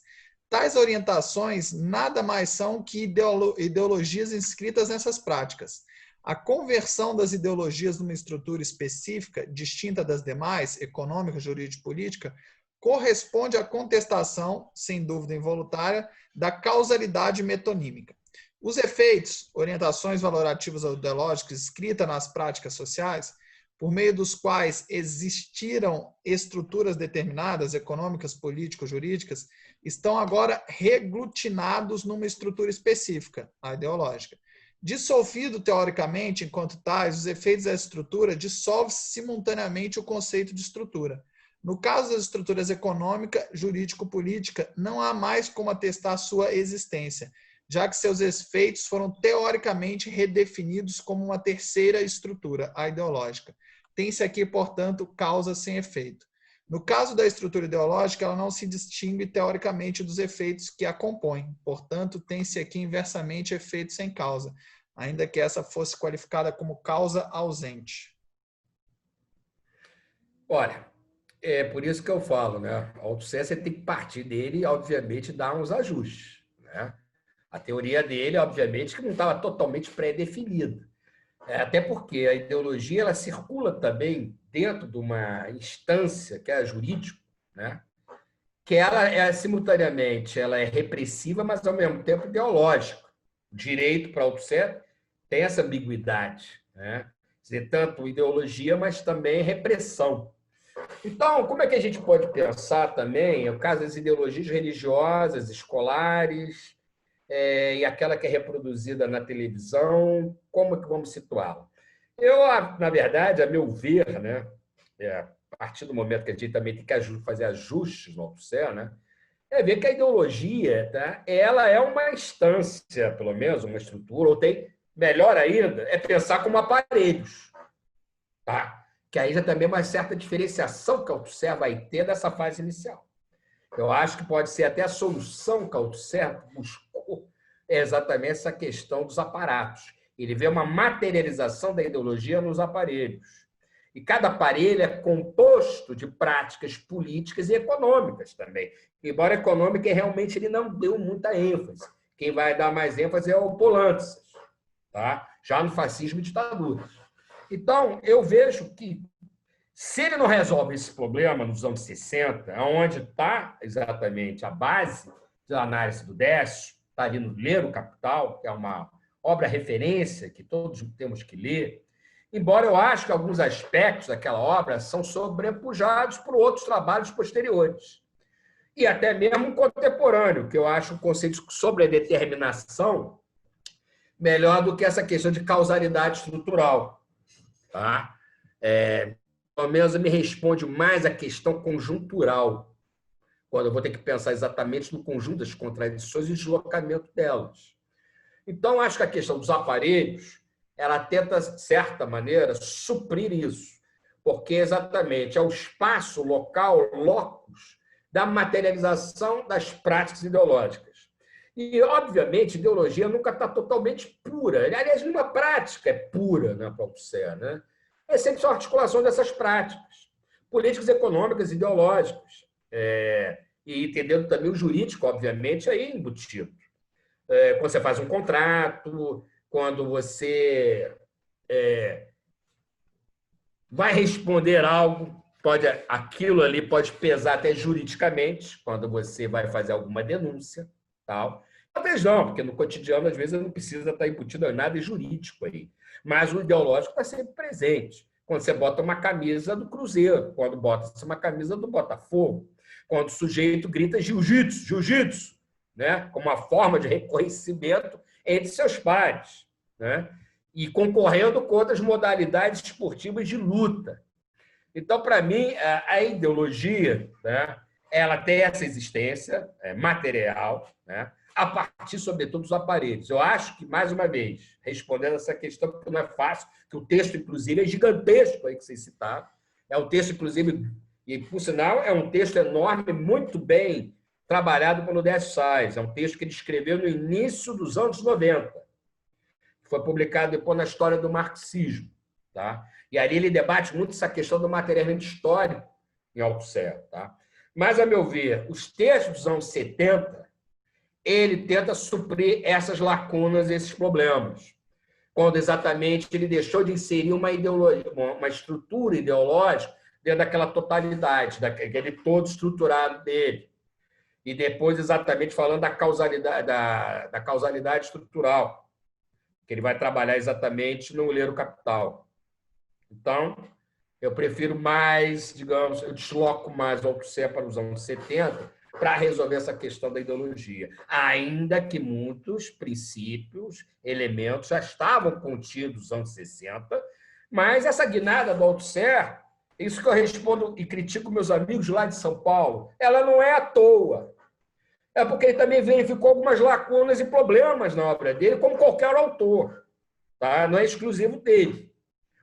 Tais orientações nada mais são que ideologias inscritas nessas práticas. A conversão das ideologias numa estrutura específica, distinta das demais, econômica, jurídica e política, corresponde à contestação, sem dúvida involuntária, da causalidade metonímica. Os efeitos, orientações valorativas ou ideológicas escritas nas práticas sociais, por meio dos quais existiram estruturas determinadas, econômicas, políticas, jurídicas, estão agora reglutinados numa estrutura específica, a ideológica. Dissolvido teoricamente, enquanto tais, os efeitos da estrutura dissolve-se simultaneamente o conceito de estrutura. No caso das estruturas econômica, jurídico-política, não há mais como atestar sua existência, já que seus efeitos foram teoricamente redefinidos como uma terceira estrutura, a ideológica. Tem-se aqui, portanto, causa sem efeito. No caso da estrutura ideológica, ela não se distingue teoricamente dos efeitos que a compõem. Portanto, tem-se aqui inversamente efeito sem causa, ainda que essa fosse qualificada como causa ausente. Olha, é por isso que eu falo, né? A Althusser, você tem que partir dele e, obviamente, dar uns ajustes, né? A teoria dele, obviamente, que não estava totalmente pré-definida. Até porque a ideologia ela circula também dentro de uma instância que é a jurídica, né? Que ela é simultaneamente ela é repressiva, mas ao mesmo tempo ideológica. O direito para Althusser tem essa ambiguidade, né? Quer dizer, tanto ideologia, mas também repressão. Então, como é que a gente pode pensar também o caso das ideologias religiosas, escolares, e aquela que é reproduzida na televisão, como é que vamos situá-la? Eu, na verdade, a meu ver, né, a partir do momento que a gente também tem que fazer ajustes no Althusser, né, é ver que a ideologia, tá, ela é uma instância, pelo menos, uma estrutura, ou tem, melhor ainda, é pensar como aparelhos. Tá? Que aí já também é uma certa diferenciação que a Althusser vai ter dessa fase inicial. Eu acho que pode ser até a solução que a Althusser buscou é exatamente essa questão dos aparatos. Ele vê uma materialização da ideologia nos aparelhos. E cada aparelho é composto de práticas políticas e econômicas também. Embora econômica, realmente ele não deu muita ênfase. Quem vai dar mais ênfase é o Polanyi, tá? Já no fascismo e ditadura. Então, eu vejo que, se ele não resolve esse problema nos anos 60, onde está exatamente a base da análise do Décio, está ali no Ler o Capital, que é uma obra referência que todos temos que ler, embora eu acho que alguns aspectos daquela obra são sobrepujados por outros trabalhos posteriores. E até mesmo um contemporâneo, que eu acho o conceito sobre a determinação melhor do que essa questão de causalidade estrutural. Tá? Pelo menos me responde mais a questão conjuntural, quando eu vou ter que pensar exatamente no conjunto das contradições e deslocamento delas. Então, acho que a questão dos aparelhos, ela tenta, de certa maneira, suprir isso, porque exatamente é o espaço local, locus, da materialização das práticas ideológicas. E, obviamente, ideologia nunca está totalmente pura. Aliás, nenhuma prática é pura na Althusser, né? É sempre só a articulação dessas práticas, políticas, econômicas, ideológicas, e entendendo também o jurídico, obviamente, aí embutido. Quando você faz um contrato, quando você vai responder algo, aquilo ali pode pesar até juridicamente, quando você vai fazer alguma denúncia. Tal. Talvez não, porque no cotidiano, às vezes, não precisa estar embutido em nada jurídico aí. Mas o ideológico está sempre presente. Quando você bota uma camisa do Cruzeiro, quando bota uma camisa do Botafogo, quando o sujeito grita jiu-jitsu, jiu-jitsu, né? Como uma forma de reconhecimento entre seus pares, né? E concorrendo com outras modalidades esportivas de luta. Então, para mim, a ideologia, né? Ela tem essa existência material, né? A partir, sobretudo, dos aparelhos. Eu acho que, mais uma vez, respondendo essa questão, porque não é fácil, que o texto, inclusive, é gigantesco aí que vocês citaram. É um texto, inclusive, e, por sinal, é um texto enorme, muito bem trabalhado pelo Décio Sais. É um texto que ele escreveu no início dos anos 90. Foi publicado depois na História do Marxismo. Tá? E ali ele debate muito essa questão do materialismo histórico em Althusser. Tá? Mas, a meu ver, os textos dos anos 70, ele tenta suprir essas lacunas, esses problemas. Quando exatamente ele deixou de inserir uma ideologia, uma estrutura ideológica dentro daquela totalidade, daquele todo estruturado dele. E depois, exatamente, falando da causalidade estrutural, que ele vai trabalhar exatamente no Ler o Capital. Então, eu prefiro mais, digamos, eu desloco mais o Althusser para os anos 70 para resolver essa questão da ideologia. Ainda que muitos princípios, elementos já estavam contidos nos anos 60, mas essa guinada do Althusser, isso que eu respondo e critico meus amigos lá de São Paulo, ela não é à toa. É porque ele também verificou algumas lacunas e problemas na obra dele, como qualquer autor. Tá? Não é exclusivo dele.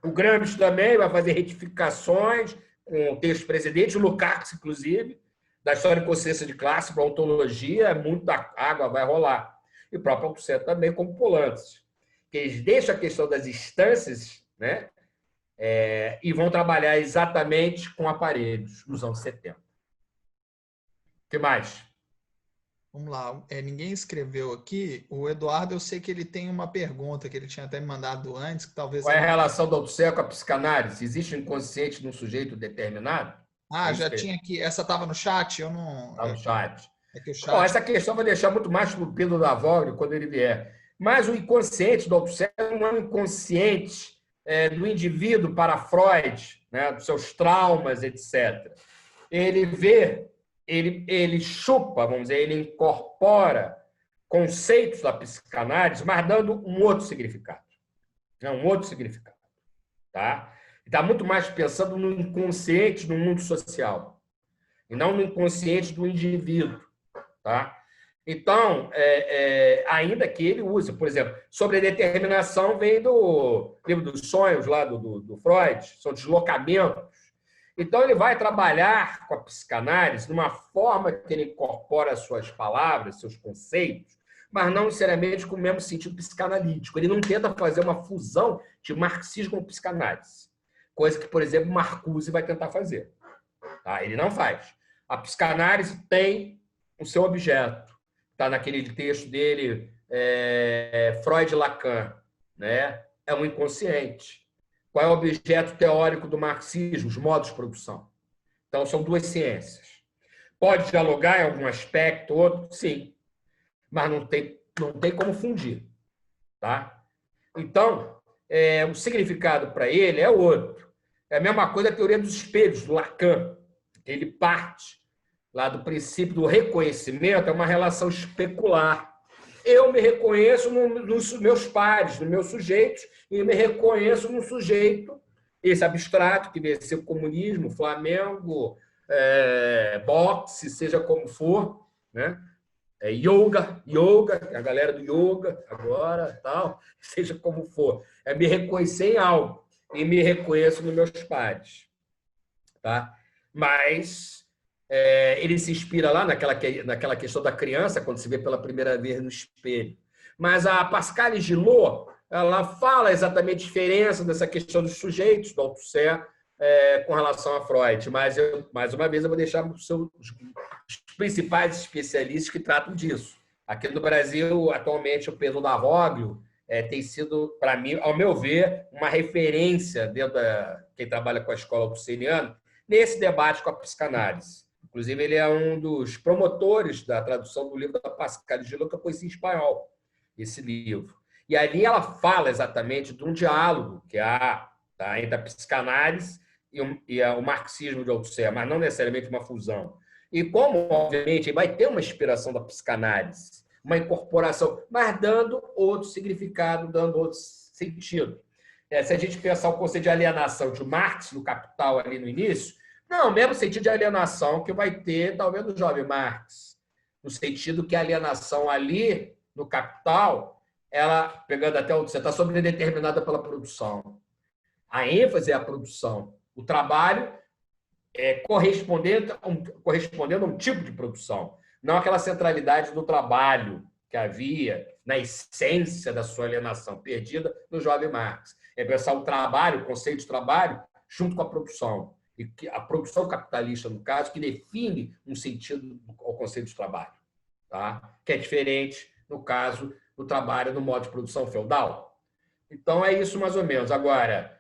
O Gramsci também vai fazer retificações com o texto precedente, o Lukács, inclusive, da história e consciência de classe para a ontologia, muita água vai rolar. E o próprio Althusser também, como Poulantzas, que eles deixam a questão das instâncias, né? E vão trabalhar exatamente com aparelhos nos anos 70. O que mais? Vamos lá. Ninguém escreveu aqui. O Eduardo, eu sei que ele tem uma pergunta que ele tinha até me mandado antes, que talvez... Qual é a relação do Althusser com a psicanálise? Existe um inconsciente num sujeito determinado? Já tinha aqui. Essa estava no chat? Eu não... Está no chat. É que o Bom, chat... essa questão vai deixar muito mais para o Pedro Davogli quando ele vier. Mas o inconsciente do Althusser não é um inconsciente do indivíduo para Freud, né, dos seus traumas, etc. Ele vê, ele chupa, vamos dizer, ele incorpora conceitos da psicanálise, mas dando um outro significado. Né, um outro significado. Tá? Está muito mais pensando no inconsciente do mundo social, e não no inconsciente do indivíduo. Tá? Então, ainda que ele use, por exemplo, sobredeterminação vem do livro dos sonhos lá do Freud, são deslocamentos. Então, ele vai trabalhar com a psicanálise numa forma que ele incorpora suas palavras, seus conceitos, mas não necessariamente com o mesmo sentido psicanalítico. Ele não tenta fazer uma fusão de marxismo com psicanálise, coisa que, por exemplo, Marcuse vai tentar fazer. Tá? Ele não faz. A psicanálise tem o seu objeto. Está naquele texto dele, Freud e Lacan. Né? É um inconsciente. Qual é o objeto teórico do marxismo? Os modos de produção. Então, são duas ciências. Pode dialogar em algum aspecto, outro? Sim. Mas não tem como fundir. Tá? Então, o significado para ele é outro. É a mesma coisa a teoria dos espelhos, do Lacan. Ele parte lá do princípio do reconhecimento, é uma relação especular. Eu me reconheço nos meus pares, nos meus sujeitos, e me reconheço no sujeito, esse abstrato que venceu o comunismo, Flamengo, boxe, seja como for, né? Yoga, a galera do yoga agora, tal, seja como for. É me reconhecer em algo e me reconheço nos meus pares. Tá? Mas ele se inspira lá naquela questão da criança, quando se vê pela primeira vez no espelho. Mas a Pascale Gillot, ela fala exatamente a diferença dessa questão dos sujeitos, do Althusser, com relação a Freud. Mas, mais uma vez, eu vou deixar os principais especialistas que tratam disso. Aqui no Brasil, atualmente, o Pedro Davogli tem sido, para mim, ao meu ver, uma referência dentro da quem trabalha com a escola althuseriana nesse debate com a psicanálise. Inclusive, ele é um dos promotores da tradução do livro da Pascale Gillot, que eu conheci em espanhol, esse livro. E ali ela fala exatamente de um diálogo que há entre a psicanálise e o marxismo de Althusser, mas não necessariamente uma fusão. E como, obviamente, vai ter uma inspiração da psicanálise, uma incorporação, mas dando outro significado, dando outro sentido. Se a gente pensar o conceito de alienação de Marx no Capital ali no início, não, o mesmo sentido de alienação que vai ter, talvez, no jovem Marx. No sentido que a alienação ali, no Capital, ela, pegando até o... Você está sobredeterminada pela produção. A ênfase é a produção. O trabalho correspondendo a um tipo de produção. Não aquela centralidade do trabalho que havia na essência da sua alienação, perdida no jovem Marx. É pensar o trabalho, o conceito de trabalho, junto com a produção. E a produção capitalista, no caso, que define um sentido ao conceito de trabalho. Tá? Que é diferente, no caso, do trabalho no modo de produção feudal. Então, é isso mais ou menos. Agora,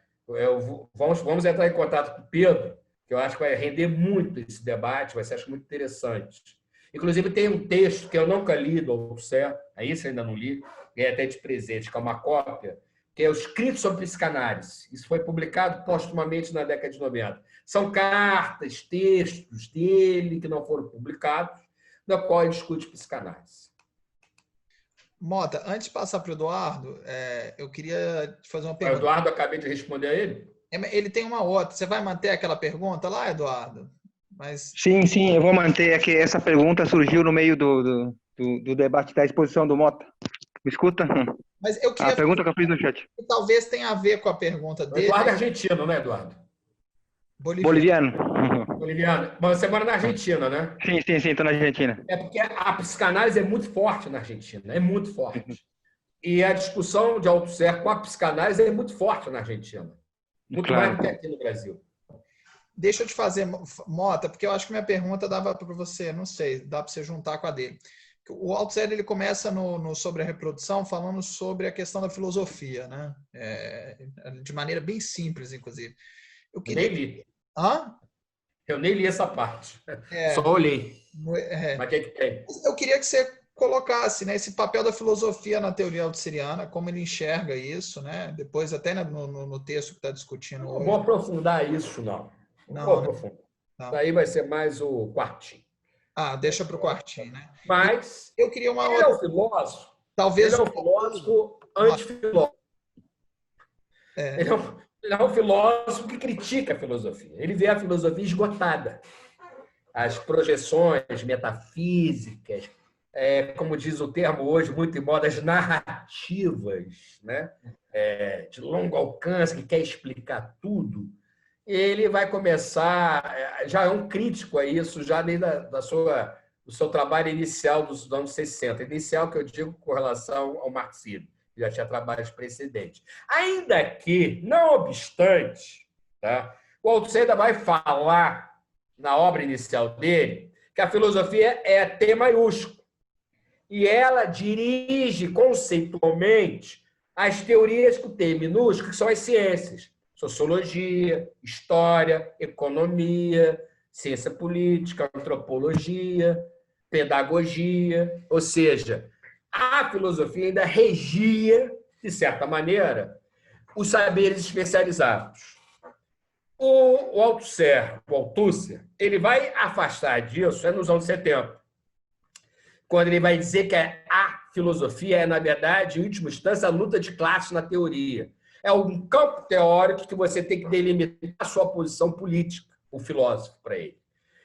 vamos entrar em contato com o Pedro, que eu acho que vai render muito esse debate, vai ser, acho, muito interessante. Inclusive, tem um texto que eu nunca li do Althusser, isso eu ainda não li, e é até de presente, que é uma cópia, que é o Escrito sobre Psicanálise. Isso foi publicado postumamente na década de 90. São cartas, textos dele que não foram publicados, na qual ele discute psicanálise. Mota, antes de passar para o Eduardo, eu queria te fazer uma pergunta. O Eduardo, acabei de responder a ele. Ele tem uma outra. Você vai manter aquela pergunta lá, Eduardo? mas Sim, sim, eu vou manter. É que essa pergunta surgiu no meio do debate da exposição do Mota. Me escuta? mas eu A queria pergunta fazer que eu fiz no chat. que talvez tenha a ver com a pergunta O dele, Eduardo é argentino, né, Eduardo? boliviano. Boliviano. Boliviano. Mas você mora na Argentina, né? Sim, sim, sim, estou na Argentina. É porque a psicanálise é muito forte na Argentina, é muito forte. E a discussão de Althusser com a psicanálise é muito forte na Argentina. Muito mais Claro. do que aqui no Brasil. Deixa eu te fazer, Mota, porque eu acho que minha pergunta dava para você, não sei, dá para você juntar com a dele. O Althusser, ele começa no sobre a reprodução falando sobre a questão da filosofia, né? De maneira bem simples, inclusive. Eu Eu nem queria... li. Hã? Eu nem li essa parte. É, Só olhei. é. Mas o que tem? Eu queria que você colocasse, né, esse papel da filosofia na teoria althusseriana, como ele enxerga isso, né? Depois até no texto que está discutindo Não hoje. vou aprofundar isso, não. Não vou Não, né? aprofundar. Não. Daí vai ser mais o quartinho. Ah, deixa para o quartinho, né? Mas Eu queria uma ele é outra, um filósofo. talvez Ele é um filósofo antifilósofo. É. Ele é um filósofo que critica a filosofia. Ele vê a filosofia esgotada. As projeções metafísicas, como diz o termo hoje, muito em moda, as narrativas, né? De longo alcance, que quer explicar tudo. Ele vai começar, já é um crítico a isso, já desde do seu trabalho inicial dos anos 60. Inicial, que eu digo, com relação ao marxismo. Já tinha trabalhos precedentes. Ainda que, não obstante, tá? O Althusser ainda vai falar, na obra inicial dele, que a filosofia é T maiúsculo. E ela dirige conceitualmente as teorias com T minúsculo, que são as ciências. Sociologia, história, economia, ciência política, antropologia, pedagogia. Ou seja, a filosofia ainda regia, de certa maneira, os saberes especializados. O Althusser, ele vai afastar disso nos anos 70, quando ele vai dizer que a filosofia é, na verdade, em última instância, a luta de classes na teoria. É um campo teórico que você tem que delimitar a sua posição política, o filósofo, para ele.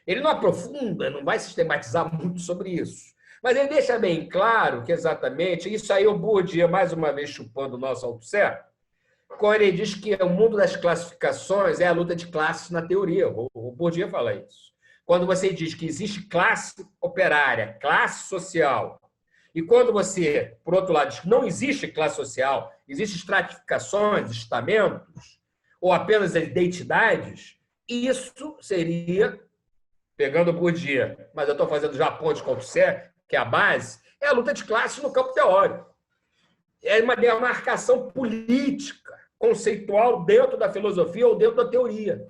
Ele não aprofunda, não vai sistematizar muito sobre isso. Mas ele deixa bem claro que, exatamente, isso aí o Bourdieu, mais uma vez chupando o nosso Althusser, quando ele diz que o mundo das classificações é a luta de classes na teoria. O Bourdieu fala isso. Quando você diz que existe classe operária, classe social, e quando você, por outro lado, diz que não existe classe social, existem estratificações, estamentos, ou apenas identidades, isso seria, pegando o Bourdieu, mas eu estou fazendo já a ponte com o Althusser, que é a base, é a luta de classes no campo teórico. É uma demarcação política, conceitual dentro da filosofia ou dentro da teoria.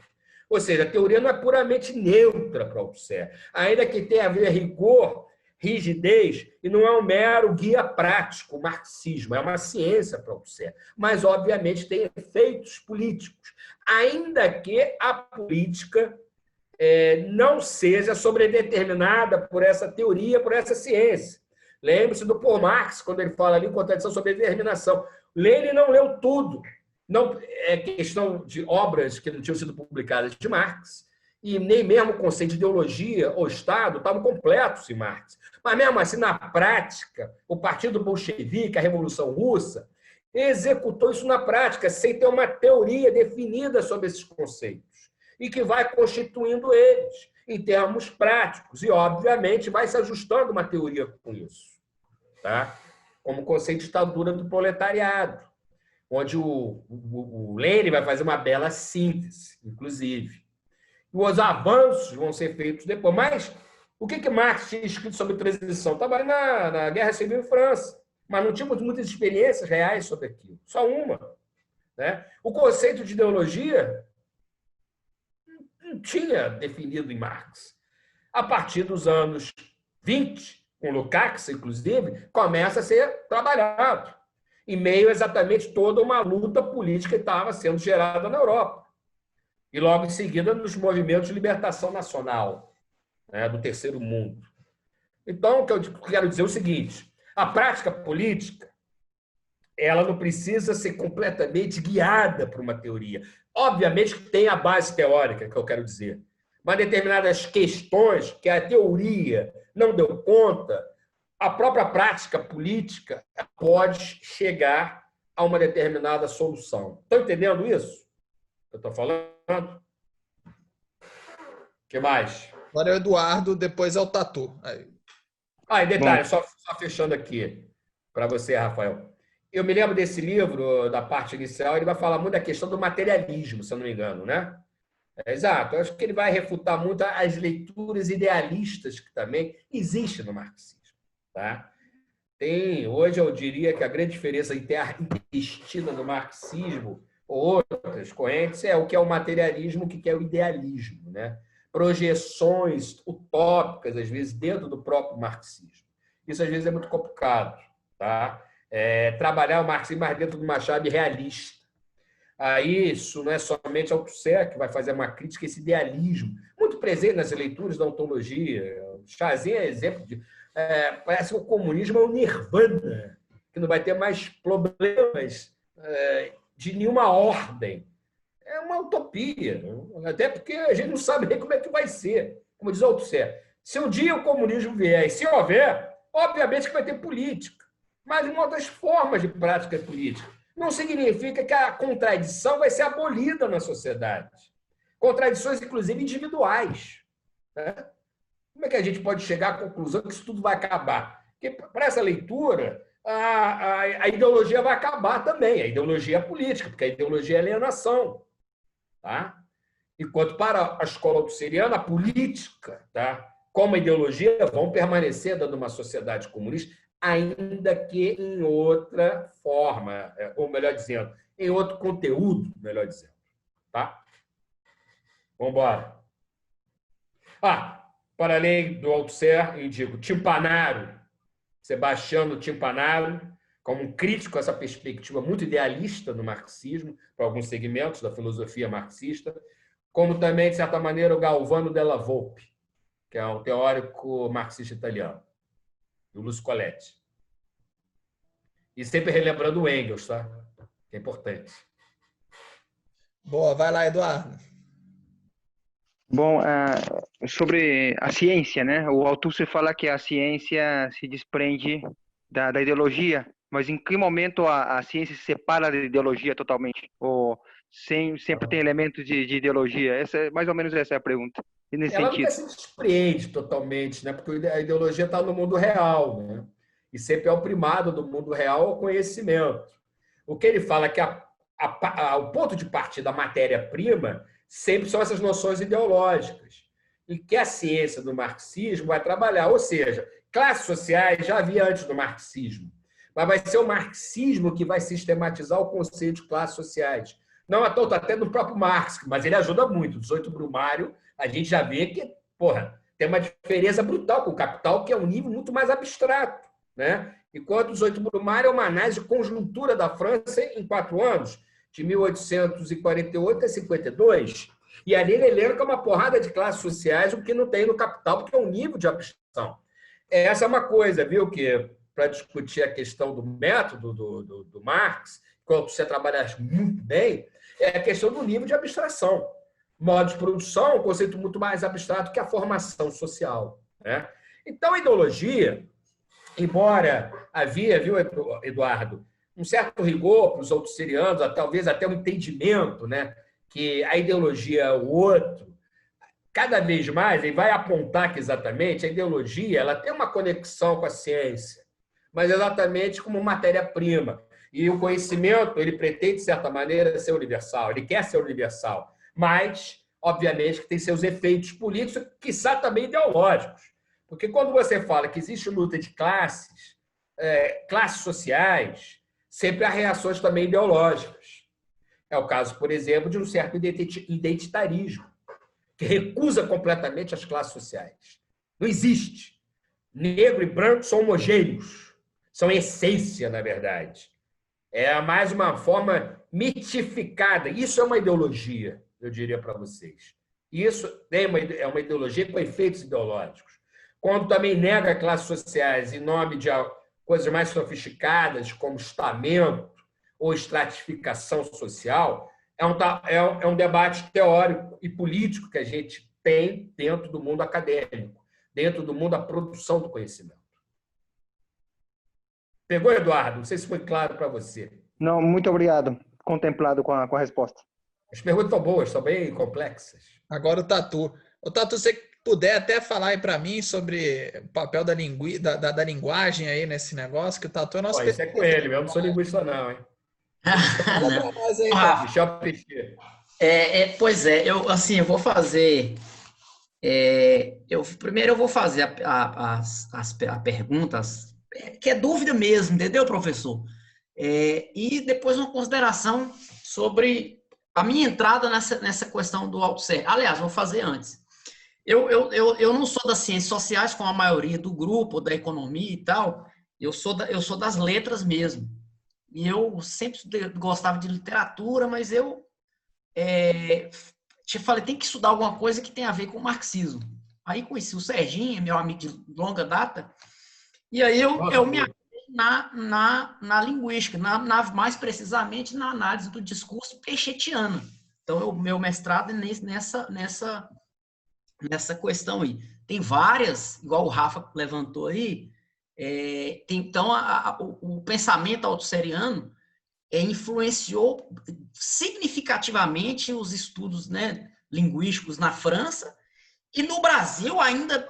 Ou seja, a teoria não é puramente neutra para o Althusser, ainda que tenha a ver rigor, rigidez, e não é um mero guia prático, o marxismo, é uma ciência para o Althusser, mas, obviamente, tem efeitos políticos, ainda que a política não seja sobredeterminada por essa teoria, por essa ciência. Lembre-se do Paul Marx, quando ele fala ali em contradição sobre determinação. Lenin não leu tudo. Não é questão de obras que não tinham sido publicadas de Marx, e nem mesmo o conceito de ideologia ou Estado estavam completos em Marx. Mas, mesmo assim, na prática, o Partido Bolchevique, a Revolução Russa, executou isso na prática, sem ter uma teoria definida sobre esses conceitos, e que vai constituindo eles em termos práticos, e, obviamente, vai se ajustando uma teoria com isso. Tá? Como o conceito de ditadura do proletariado, onde o Lenin vai fazer uma bela síntese, inclusive. E os avanços vão ser feitos depois. Mas o que Marx tinha escrito sobre transição? Estava na Guerra Civil em França, mas não tínhamos muitas experiências reais sobre aquilo. Só uma. Né? O conceito de ideologia não tinha definido em Marx. A partir dos anos 20, com Lukács, inclusive, começa a ser trabalhado, em meio a exatamente toda uma luta política que estava sendo gerada na Europa. E logo em seguida nos movimentos de libertação nacional, né, do terceiro mundo. Então, o que eu quero dizer é o seguinte: a prática política, ela não precisa ser completamente guiada por uma teoria. Obviamente que tem a base teórica, que eu quero dizer, mas determinadas questões que a teoria não deu conta, a própria prática política pode chegar a uma determinada solução. Estão entendendo isso? Eu estou falando? O que mais? Agora é o Eduardo, depois é o Tatu. Aí. E detalhe, só fechando aqui para você, Rafael. Eu me lembro desse livro, da parte inicial, ele vai falar muito da questão do materialismo, se eu não me engano, né? Exato. Eu acho que ele vai refutar muito as leituras idealistas que também existem no marxismo. Tá? Hoje, eu diria que a grande diferença intestina no marxismo ou outras correntes é o que é o materialismo, o que é o idealismo, né? Projeções utópicas, às vezes, dentro do próprio marxismo. Isso, às vezes, é muito complicado. Tá? Trabalhar o marxismo mais dentro de uma chave realista. Aí, isso não é somente Althusser que vai fazer uma crítica a esse idealismo, muito presente nas leituras da ontologia. Chazin é exemplo de... parece que o comunismo é o nirvana, que não vai ter mais problemas de nenhuma ordem. É uma utopia, até porque a gente não sabe nem como é que vai ser. Como diz Althusser, se um dia o comunismo vier, e se houver, obviamente que vai ter política, mas em outras formas de prática política. Não significa que a contradição vai ser abolida na sociedade. Contradições, inclusive, individuais. Né? Como é que a gente pode chegar à conclusão que isso tudo vai acabar? Porque, para essa leitura, a ideologia vai acabar também, a ideologia política, porque a ideologia é alienação. Tá? Enquanto para a escola althuseriana, a política, tá? Como a ideologia, vão permanecer dentro de uma sociedade comunista, ainda que em outra forma, ou melhor dizendo, em outro conteúdo, melhor dizendo. Tá? Vamos embora. Para além do Althusser, indico Timpanaro, Sebastiano Timpanaro, como um crítico a essa perspectiva muito idealista do marxismo, para alguns segmentos da filosofia marxista, como também, de certa maneira, o Galvano Della Volpe, que é um teórico marxista italiano, do Lucio Coletti. E sempre relembrando o Engels, tá? Que é importante. Boa, vai lá, Eduardo. Bom, sobre a ciência, né? O Althusser fala que a ciência se desprende da ideologia, mas em que momento a ciência se separa da ideologia totalmente? Ou sempre tem elementos de ideologia? Mais ou menos essa é a pergunta. E nesse Ela sentido. nunca se desprende totalmente, né? Porque a ideologia está no mundo real, né? E sempre é o primado do mundo real o conhecimento. O que ele fala é que o ponto de partida, a matéria-prima, sempre são essas noções ideológicas. E que a ciência do marxismo vai trabalhar. Ou seja, classes sociais já havia antes do marxismo, mas vai ser o marxismo que vai sistematizar o conceito de classes sociais. Não à toa, até no próprio Marx, mas ele ajuda muito. O 18 Brumário, a gente já vê que, tem uma diferença brutal com o Capital, que é um nível muito mais abstrato. Né? Enquanto o 18 Brumário é uma análise de conjuntura da França em 4 anos, de 1848 a 52, e ali ele lembra que é uma porrada de classes sociais, o que não tem no Capital, porque é um nível de abstração. Essa é uma coisa, viu, que para discutir a questão do método do Marx, quando você trabalha muito bem, é a questão do nível de abstração. Modo de produção é um conceito muito mais abstrato que a formação social. Né? Então, a ideologia, embora havia, viu, Eduardo, um certo rigor para os althuserianos, talvez até um entendimento, né, que a ideologia é o outro, cada vez mais ele vai apontar que exatamente a ideologia ela tem uma conexão com a ciência, mas exatamente como matéria-prima. E o conhecimento ele pretende, de certa maneira, ser universal, ele quer ser universal, mas, obviamente, que tem seus efeitos políticos, quiçá também ideológicos. Porque quando você fala que existe luta de classes, classes sociais, sempre há reações também ideológicas. É o caso, por exemplo, de um certo identitarismo, que recusa completamente as classes sociais. Não existe. Negro e branco são homogêneos, são essência, na verdade. É mais uma forma mitificada. Isso é uma ideologia, eu diria para vocês. Isso é uma ideologia com efeitos ideológicos. Quando também nega classes sociais em nome de coisas mais sofisticadas, como estamento ou estratificação social, é um debate teórico e político que a gente tem dentro do mundo acadêmico, dentro do mundo da produção do conhecimento. Pegou, Eduardo? Não sei se foi claro para você. Não, muito obrigado. Contemplado com a resposta. As perguntas estão boas, estão bem complexas. Agora o Tatu. O Tatu, se você puder até falar aí para mim sobre o papel da linguagem aí nesse negócio, que o Tatu é nosso Isso é com ele, eu não sou linguista não, hein? Fala pra nós aí, Rafa, Michel Peixe. pois é, eu vou fazer. Primeiro eu vou fazer a perguntas, que é dúvida mesmo, entendeu, professor? E depois uma consideração sobre a minha entrada nessa questão do AutoCER. Aliás, vou fazer antes. Eu não sou das ciências sociais, como a maioria do grupo, da economia e tal. Eu sou das letras mesmo. E eu sempre gostava de literatura, mas eu te falei, tem que estudar alguma coisa que tem a ver com o marxismo. Aí conheci o Serginho, meu amigo de longa data, e aí eu me apliquei na linguística, mais precisamente na análise do discurso peixetiano. Então, meu mestrado é nessa questão aí. Tem várias, igual o Rafa levantou aí, então o pensamento autosseriano influenciou significativamente os estudos, né, linguísticos na França, e no Brasil ainda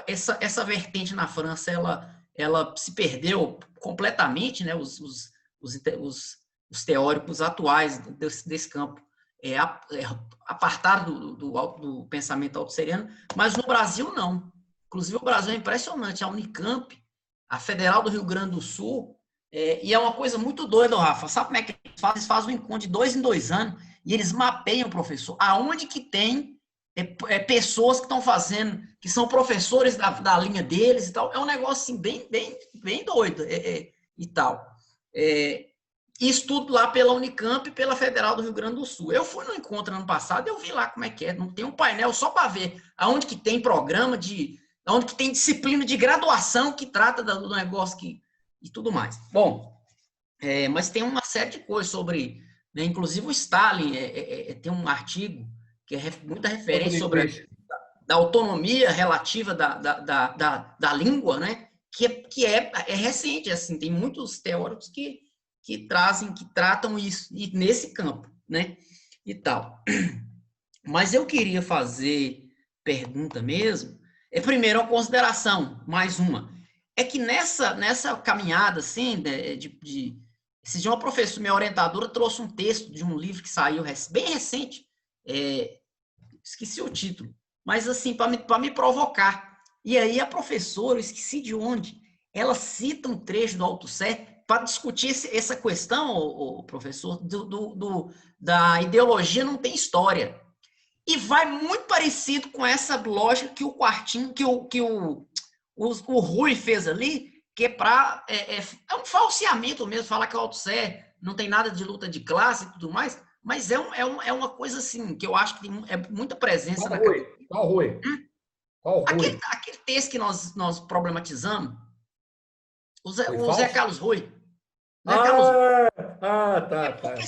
essa vertente na França ela se perdeu completamente, né, os teóricos atuais desse campo apartaram do pensamento autosseriano, mas no Brasil não. Inclusive o Brasil é impressionante, a Unicamp, a Federal do Rio Grande do Sul, e é uma coisa muito doida, Rafa. Sabe como é que eles fazem? Eles fazem um encontro de 2 em 2 anos e eles mapeiam, professor, aonde que tem pessoas que estão fazendo, que são professores da linha deles e tal. É um negócio assim, bem doido e tal. Estudo lá pela Unicamp e pela Federal do Rio Grande do Sul. Eu fui no encontro ano passado, eu vi lá como é que é. Não tem um painel só para ver aonde que tem programa onde que tem disciplina de graduação que trata do negócio e tudo mais. Bom, mas tem uma série de coisas sobre, né, inclusive o Stalin tem um artigo que é muita referência sobre a autonomia relativa da língua, né, que é recente, assim, tem muitos teóricos que tratam isso e nesse campo, né, e tal. Mas eu queria fazer pergunta mesmo. Primeiro, uma consideração, mais uma. É que nessa caminhada, assim, esse dia uma professora, minha orientadora, trouxe um texto de um livro que saiu bem recente, esqueci o título, mas assim, para me provocar. E aí a professora, eu esqueci de onde, ela cita um trecho do AutoCER para discutir essa questão, o professor, da ideologia não tem história. E vai muito parecido com essa lógica que o Quartinho, que o Rui fez ali, que é um falseamento mesmo, falar que o AutoCER não tem nada de luta de classe e tudo mais, mas é uma coisa assim, que eu acho que tem muita presença na Rui? Qual Rui? Qual Rui? Aquele texto que nós problematizamos, o Zé Carlos Rui. Tá. Porque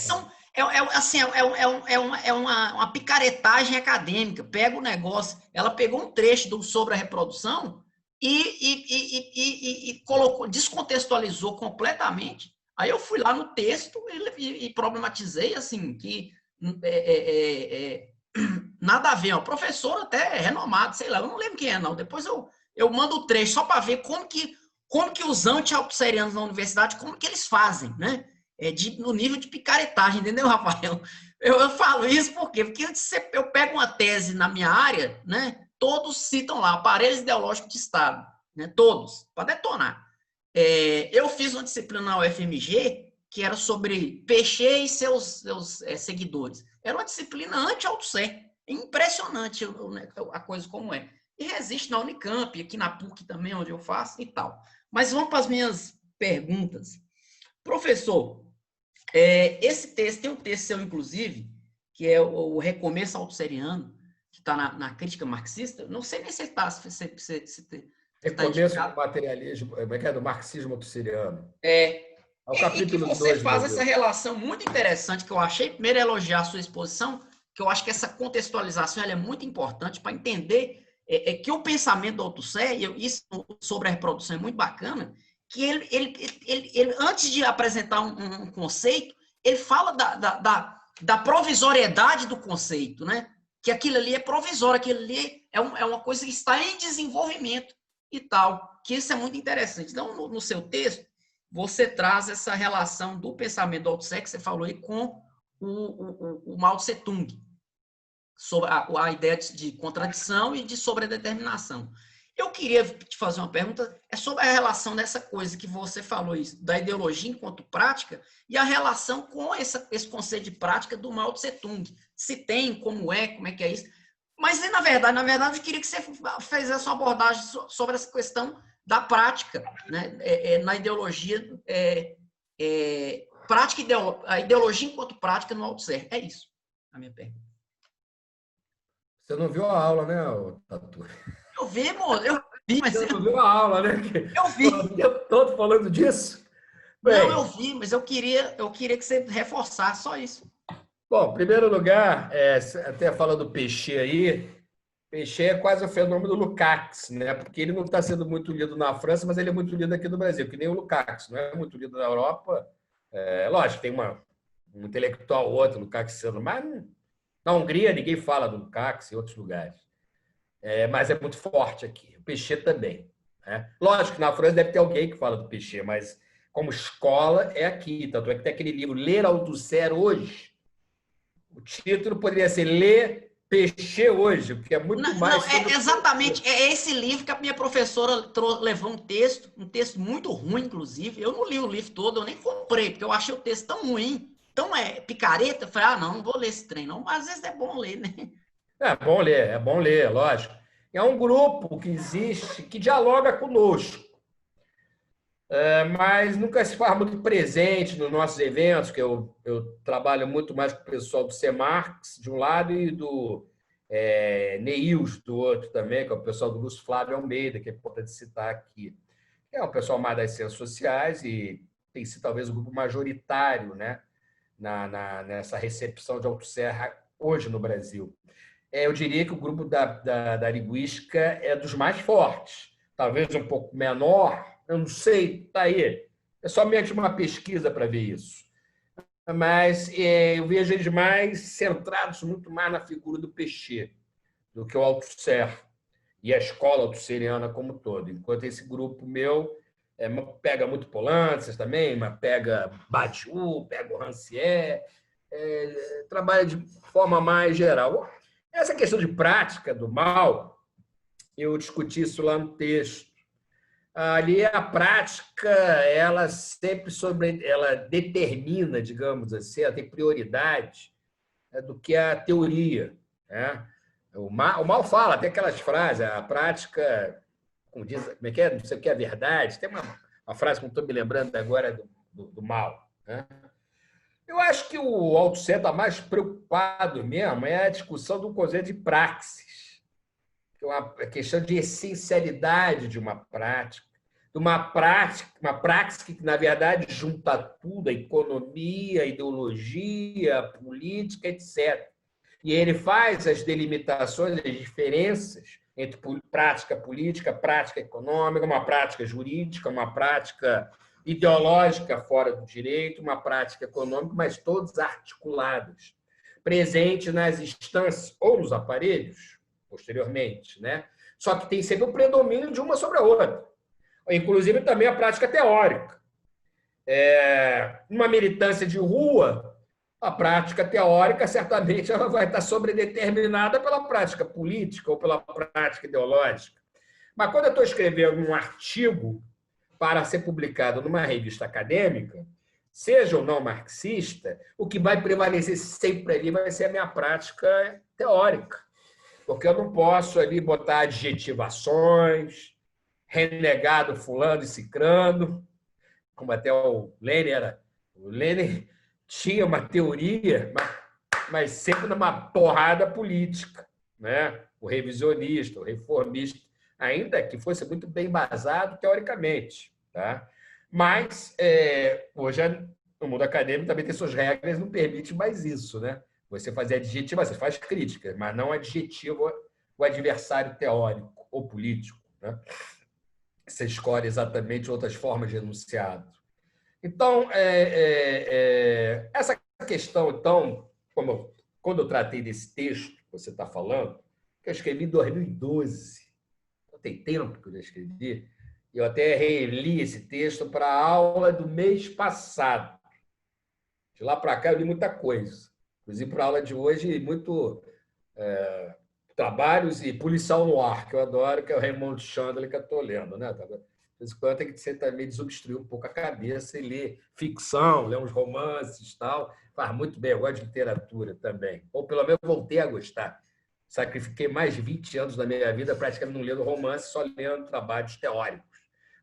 uma picaretagem acadêmica. Pega o negócio, ela pegou um trecho sobre a reprodução e colocou, descontextualizou completamente. Aí eu fui lá no texto e problematizei assim que nada a ver. O professor até renomado, sei lá, eu não lembro quem é não. Depois eu mando o trecho só para ver como que os anti-autosserianos na universidade, como que eles fazem, né? No nível de picaretagem, entendeu, Rafael? Eu falo isso porque eu pego uma tese na minha área, né? Todos citam lá, aparelhos ideológicos de Estado, né? Todos, para detonar. Eu fiz uma disciplina na UFMG que era sobre Peixe e seus seguidores. Era uma disciplina anti-AutoCER. Impressionante a coisa como é. E resiste na Unicamp, aqui na PUC também, onde eu faço e tal. Mas vamos para as minhas perguntas. Professor, esse texto, tem um texto seu, inclusive, que é o Recomeço Autosseriano, que está na crítica marxista. Não sei nem se está. Recomeço do materialismo, do marxismo autosseriano. O capítulo 2. Você faz essa relação muito interessante que eu achei. Primeiro, elogiar a sua exposição, que eu acho que essa contextualização ela é muito importante para entender que o pensamento do Althusser, e isso sobre a reprodução é muito bacana, que ele antes de apresentar um conceito, ele fala da provisoriedade do conceito, né? Que aquilo ali é provisório, aquilo ali é uma coisa que está em desenvolvimento e tal, que isso é muito interessante. Então, no seu texto, você traz essa relação do pensamento do Althusser, que você falou aí, com o Mao Tse-tung, sobre a ideia de contradição e de sobredeterminação. Eu queria te fazer uma pergunta sobre a relação dessa coisa que você falou, isso, da ideologia enquanto prática, e a relação com esse conceito de prática do Mao Tse-tung. Se tem, como é que é isso. Mas, na verdade, eu queria que você fizesse uma abordagem sobre essa questão da prática, né? Na ideologia, a ideologia enquanto prática no Althusser. É isso a minha pergunta. Você não viu a aula, né, Tatu? Eu vi, moço, eu vi, mas... Você não viu a aula, né? Eu vi. O tempo todo falando disso? Bem, não, eu vi, mas eu queria que você reforçasse só isso. Bom, em primeiro lugar, até falando do Peixe aí, Peixe é quase o fenômeno do Lukács, né? Porque ele não está sendo muito lido na França, mas ele é muito lido aqui no Brasil, que nem o Lukács, não é muito lido na Europa. Lógico, tem um intelectual ou outro, Lukácsiano, mas na Hungria ninguém fala do Lukács, em outros lugares. Mas é muito forte aqui. O Peixe também. Né? Lógico que na França deve ter alguém que fala do Peixe, mas como escola é aqui. Tanto é que tem aquele livro Ler Althusser hoje. O título poderia ser Ler Peixe hoje, porque é muito mais... Exatamente. É esse livro que a minha professora levou um texto muito ruim, inclusive. Eu não li o livro todo, eu nem comprei, porque eu achei o texto tão ruim, tão picareta. Eu falei, não vou ler esse trem, não. Mas às vezes é bom ler, né? É bom ler, lógico. É um grupo que existe, que dialoga conosco, mas nunca se faz muito presente nos nossos eventos, que eu trabalho muito mais com o pessoal do CEMARX, de um lado, e do NEILS, do outro também, que é o pessoal do Lúcio Flávio Almeida, que é importante citar aqui. É um pessoal mais das ciências sociais e tem sido talvez o grupo majoritário, né, nessa recepção de Althusser hoje no Brasil. Eu diria que o grupo da linguística é dos mais fortes, talvez um pouco menor, eu não sei, está aí. É somente uma pesquisa para ver isso. Mas eu vejo eles mais centrados muito mais na figura do Peixe do que o Althusser e a escola althusseriana como um todo. Enquanto esse grupo meu pega muito Poulantzas também, mas pega Badiou, pega o Rancière, trabalha de forma mais geral. Essa questão de prática do mal, eu discuti isso lá no texto. Ali a prática, ela determina, digamos assim, ela tem prioridade do que a teoria. Né? O mal fala, tem aquelas frases, a prática, como diz, como é que é? Não sei o que é verdade. Tem uma frase que não estou me lembrando agora do mal. Né? Eu acho que o Althusser está mais preocupado mesmo a discussão do conceito de praxis, que é uma questão de essencialidade de uma prática, uma praxis que, na verdade, junta tudo, a economia, a ideologia, a política, etc. E ele faz as delimitações, as diferenças entre prática política, prática econômica, uma prática jurídica, uma prática ideológica fora do direito, uma prática econômica, mas todas articuladas, presentes nas instâncias ou nos aparelhos, posteriormente, né? Só que tem sempre o predomínio de uma sobre a outra. Inclusive também a prática teórica. Uma militância de rua, a prática teórica certamente ela vai estar sobredeterminada pela prática política ou pela prática ideológica. Mas quando eu estou escrevendo um artigo para ser publicado numa revista acadêmica, seja ou não marxista, o que vai prevalecer sempre ali vai ser a minha prática teórica. Porque eu não posso ali botar adjetivações, renegado fulano e cicrano, como até o Lênin era. O Lênin tinha uma teoria, mas sempre numa porrada política. Né? O revisionista, o reformista, ainda que fosse muito bem embasado teoricamente. Tá? Mas, hoje, no mundo acadêmico também tem suas regras, não permite mais isso. Né? você fazer adjetivação, você faz crítica, mas não adjetiva o adversário teórico ou político, né? Você escolhe exatamente outras formas de enunciado. Então, essa questão, então, quando eu tratei desse texto que você está falando, que eu escrevi em 2012, então tem tempo que eu já escrevi, e eu até reli esse texto para a aula do mês passado. De lá para cá eu li muita coisa. Inclusive, para a aula de hoje, muito trabalhos e policial no ar, que eu adoro, que é o Raymond Chandler, que eu estou lendo, né? De vez em quando tem que você também desobstruir um pouco a cabeça e ler ficção, ler uns romances e tal. Faz muito bem, eu gosto de literatura também. Ou pelo menos voltei a gostar. Sacrifiquei mais de 20 anos da minha vida praticamente não lendo romance, só lendo trabalhos teóricos,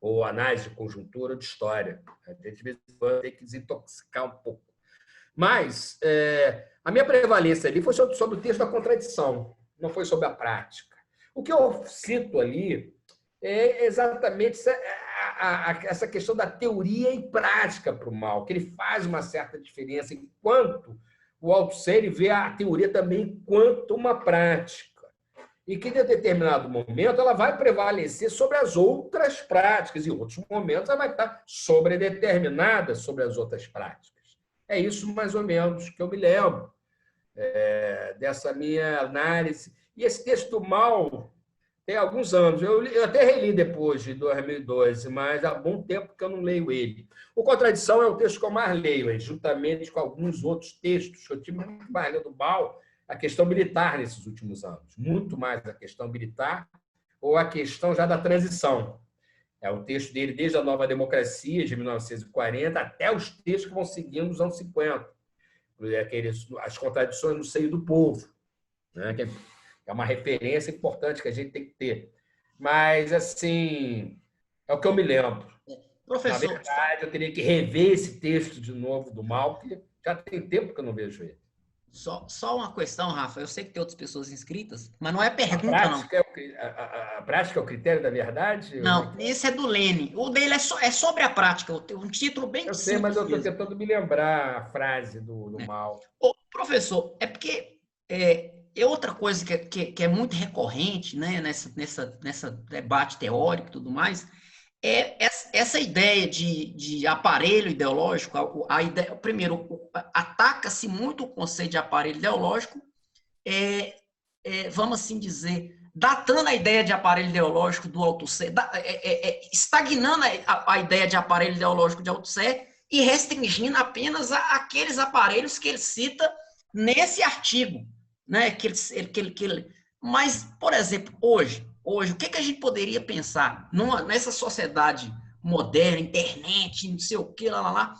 ou análise de conjuntura ou de história. A gente, de vez em quando, tem que desintoxicar um pouco. Mas a minha prevalência ali foi sobre o texto da contradição, não foi sobre a prática. O que eu cito ali é exatamente essa questão da teoria e prática para o mal, que ele faz uma certa diferença, enquanto o Althusser vê a teoria também enquanto uma prática. E que, em determinado momento, ela vai prevalecer sobre as outras práticas, e em outros momentos ela vai estar sobredeterminada sobre as outras práticas. É isso, mais ou menos, que eu me lembro dessa minha análise. E esse texto do mal tem alguns anos. Eu até reli depois de 2012, mas há bom tempo que eu não leio ele. O Contradição é o texto que eu mais leio, juntamente com alguns outros textos que eu tive muito mais lendo mal, a questão militar nesses últimos anos. Muito mais a questão militar ou a questão já da transição. É o texto dele desde a Nova Democracia, de 1940, até os textos que vão seguindo nos anos 50. As contradições no seio do povo, né? Que é uma referência importante que a gente tem que ter. Mas, assim, é o que eu me lembro. Professor, na verdade, eu teria que rever esse texto de novo do mal, porque já tem tempo que eu não vejo ele. só uma questão, Rafa. Eu sei que tem outras pessoas inscritas, mas não é A pergunta, não. prática a prática é o critério da verdade? Não, esse é do Lênin. O dele é sobre a prática. Um título bem Eu sei, mas simples eu estou mesmo. tentando me lembrar a frase do mal. Ô, professor, é porque outra coisa que é muito recorrente, né, nessa debate teórico e tudo mais, é essa ideia de aparelho ideológico. A ideia, primeiro, ataca-se muito o conceito de aparelho ideológico, vamos assim dizer, datando a ideia de aparelho ideológico do Althusser, estagnando a ideia de aparelho ideológico de Althusser e restringindo apenas aqueles aparelhos que ele cita nesse artigo, né? Mas, por exemplo, hoje, o que a gente poderia pensar nessa sociedade moderna, internet, não sei o que, lá,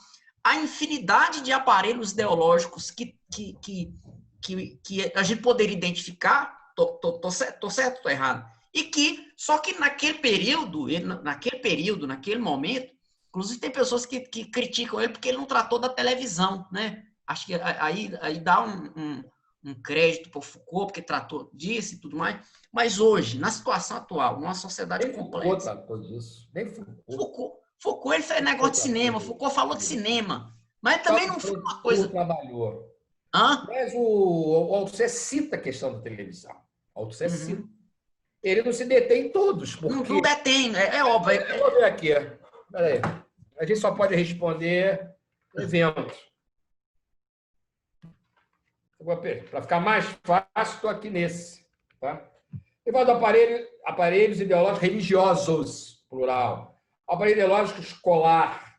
a infinidade de aparelhos ideológicos que a gente poderia identificar, tô certo ou tô errado? Só que naquele período, naquele momento, inclusive tem pessoas que criticam ele porque ele não tratou da televisão, né? Acho que aí dá um crédito para o Foucault, porque tratou disso e tudo mais. Mas hoje, na situação atual, numa sociedade complexa... Nem Foucault tratou disso. Nem Foucault ele fez negócio de cinema, Foucault falou de cinema. Mas também não foi uma coisa... trabalhou. Hã? Mas o Althusser cita a questão da televisão. O Althusser cita. Ele não se detém em todos. Porque... Não detém, é óbvio. Eu vou ver aqui. Peraí. A gente só pode responder eventos. Para ficar mais fácil, estou aqui nesse. Tá? E vai do aparelhos ideológicos religiosos, plural. Aparelho ideológico escolar,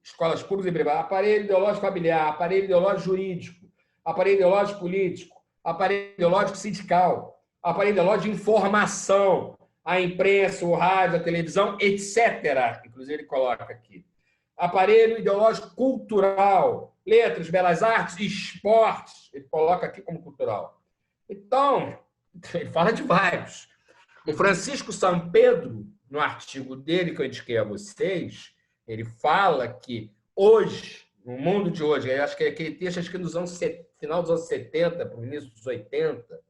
escolas públicas e privadas. Aparelho ideológico familiar, aparelho ideológico jurídico, aparelho ideológico político, aparelho ideológico sindical, aparelho ideológico de informação, a imprensa, o rádio, a televisão, etc. Inclusive, ele coloca aqui. Aparelho ideológico cultural, letras, belas artes, esportes. Ele coloca aqui como cultural. Então, ele fala de vários. O Francisco Sampedro, no artigo dele que eu indiquei a vocês, ele fala que hoje, no mundo de hoje, eu acho que é aquele texto acho que nos final dos anos 70 para o início dos 80,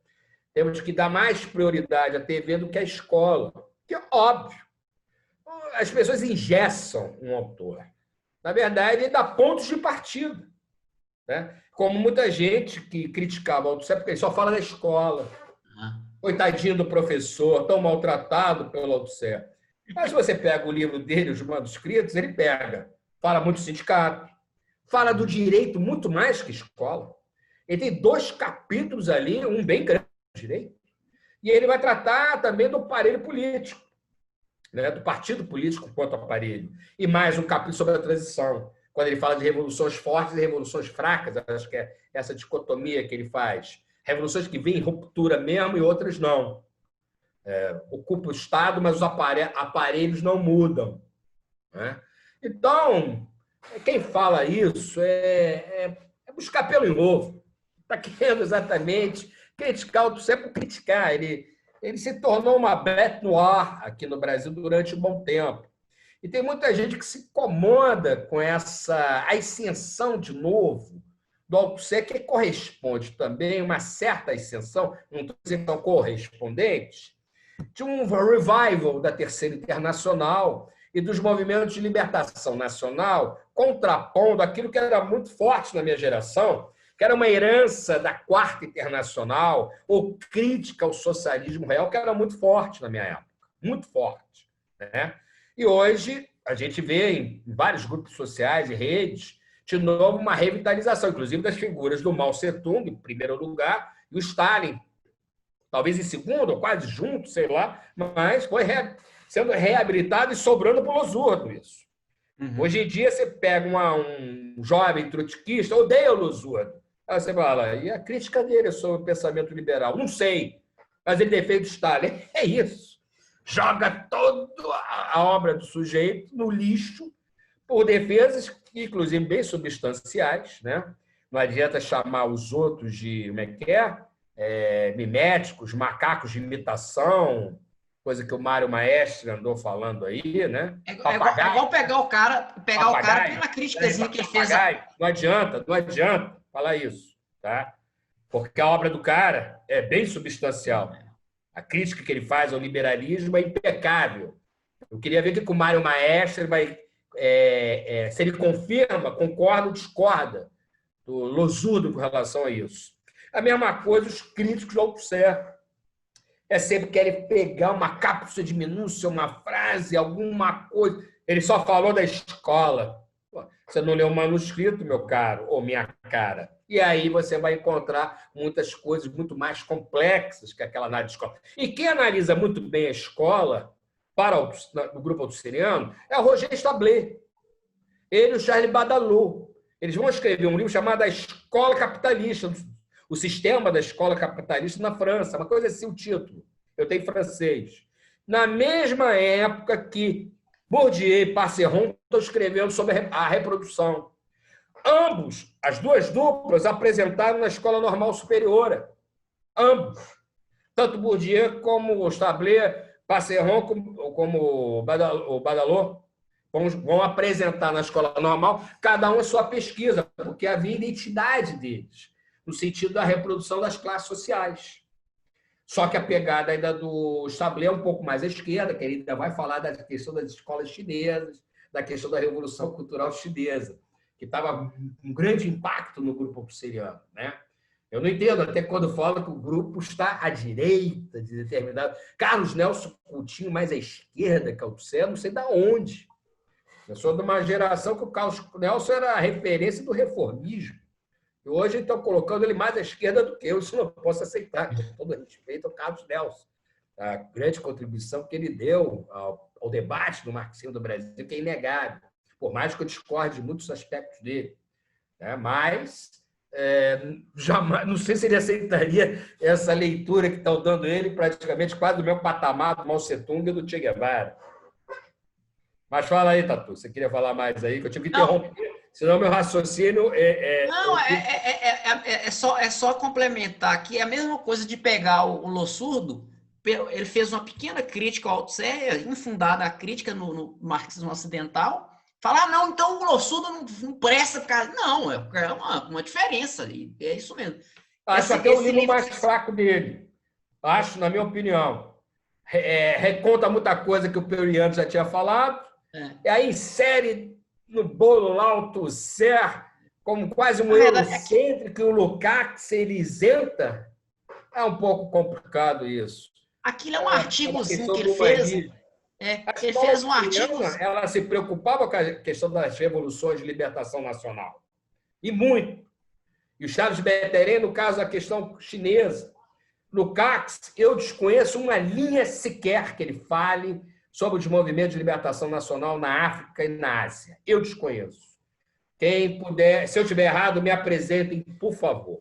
temos que dar mais prioridade à TV do que à escola. Que é óbvio. As pessoas engessam um autor. Na verdade, ele dá pontos de partida. né? Como muita gente que criticava o Althusser porque ele só fala da escola. Coitadinho do professor, tão maltratado pelo Althusser. Mas se você pega o livro dele, os manuscritos, ele pega. Fala muito do sindicato, fala do direito muito mais que escola. Ele tem 2 capítulos ali, um bem grande, direito. E ele vai tratar também do aparelho político, né? Do partido político quanto aparelho. E mais um capítulo sobre a transição, quando ele fala de revoluções fortes e revoluções fracas. Acho que é essa dicotomia que ele faz. Revoluções que vêm em ruptura mesmo e outras não. Ocupa o Estado, mas os aparelhos não mudam, né? Então, quem fala isso é buscar pelo em ovo. Está querendo exatamente criticar o Althusser por criticar. Ele se tornou uma bête noire aqui no Brasil durante um bom tempo. E tem muita gente que se incomoda com essa ascensão de novo do Althusser, que corresponde também a uma certa ascensão, não estou dizendo correspondente, de um revival da Terceira Internacional e dos movimentos de libertação nacional, contrapondo aquilo que era muito forte na minha geração, que era uma herança da Quarta Internacional, ou crítica ao socialismo real, que era muito forte na minha época, muito forte, né? E hoje a gente vê em vários grupos sociais e redes, de novo, uma revitalização, inclusive das figuras do Mao Tse-tung, em primeiro lugar, e o Stalin, talvez em segundo, ou quase junto, sei lá, mas foi sendo reabilitado e sobrando para o Losurdo isso. Hoje em dia, você pega um jovem trotskista, odeia o Losurdo. Aí você fala, e a crítica dele sobre o pensamento liberal? Não sei, mas ele defende o Stalin. É isso. Joga toda a obra do sujeito no lixo por defesas, inclusive bem substanciais, né? Não adianta chamar os outros de, como é que é? Miméticos, macacos de imitação, coisa que o Mário Maestre andou falando aí, né? É igual pegar o cara pela criticazinha que ele fez. Não adianta falar isso, tá? Porque a obra do cara é bem substancial. A crítica que ele faz ao liberalismo é impecável. Eu queria ver que o Mário Maestre vai, se ele confirma, concorda ou discorda do Losurdo com relação a isso. A mesma coisa os críticos do Althusser. Sempre querem pegar uma cápsula de minúcia, uma frase, alguma coisa. Ele só falou da escola. Você não leu o manuscrito, meu caro, ou minha cara. E aí você vai encontrar muitas coisas muito mais complexas que aquela análise de escola. E quem analisa muito bem a escola para o grupo althusseriano é o Roger Stabler. Ele e o Charles Badalot. Eles vão escrever um livro chamado A Escola Capitalista, o sistema da escola capitalista na França, uma coisa assim o título. Eu tenho francês. Na mesma época que Bourdieu e Passeron estão escrevendo sobre a reprodução. Ambos, as duas duplas, apresentaram na Escola Normal Superior. Ambos. Tanto Bourdieu como o Stabler, Passeron como o Badalot vão apresentar na Escola Normal, cada um a sua pesquisa, porque havia identidade deles, no sentido da reprodução das classes sociais. Só que a pegada ainda do Stabler é um pouco mais à esquerda, que ele ainda vai falar da questão das escolas chinesas, da questão da Revolução Cultural Chinesa, que estava um grande impacto no grupo althuseriano, né? Eu não entendo até quando fala que o grupo está à direita de determinado... Carlos Nelson Coutinho mais à esquerda que Althusser, não sei de onde. Eu sou de uma geração que o Carlos Nelson era a referência do reformismo. E hoje estão colocando ele mais à esquerda do que eu. Isso não posso aceitar, com todo respeito ao Carlos Nelson. A grande contribuição que ele deu ao debate do marxismo do Brasil, que é inegável, por mais que eu discorde de muitos aspectos dele. Mas jamais, não sei se ele aceitaria essa leitura que estão dando ele, praticamente quase do meu patamar do Mao Tse-tung e do Che Guevara. Mas fala aí, Tatu, você queria falar mais aí, que eu tive que interromper, senão meu raciocínio Não, é só complementar aqui, é a mesma coisa de pegar o Losurdo, ele fez uma pequena crítica ao Althusser, infundada a crítica no marxismo ocidental, falar, não, então o Losurdo não presta, cara. Não, é uma diferença, é isso mesmo. Acho até o livro mais fraco dele, acho, na minha opinião. Reconta muita coisa que o Peuriano já tinha falado, e aí insere no bolo lá o Althusser como quase um Na verdade, eurocêntrico, e o Lukács ele isenta, é um pouco complicado isso. aquilo é um Uma artigozinho questão que do ele fez. humanismo. A Ele escola fez um artigo. auxiliana, ela se preocupava com a questão das revoluções de libertação nacional. E muito. E o Charles Berthelin, no caso, a questão chinesa. Lukács, eu desconheço uma linha sequer que ele fale sobre os movimentos de libertação nacional na África e na Ásia. Eu desconheço. Quem puder, se eu estiver errado, me apresentem, por favor.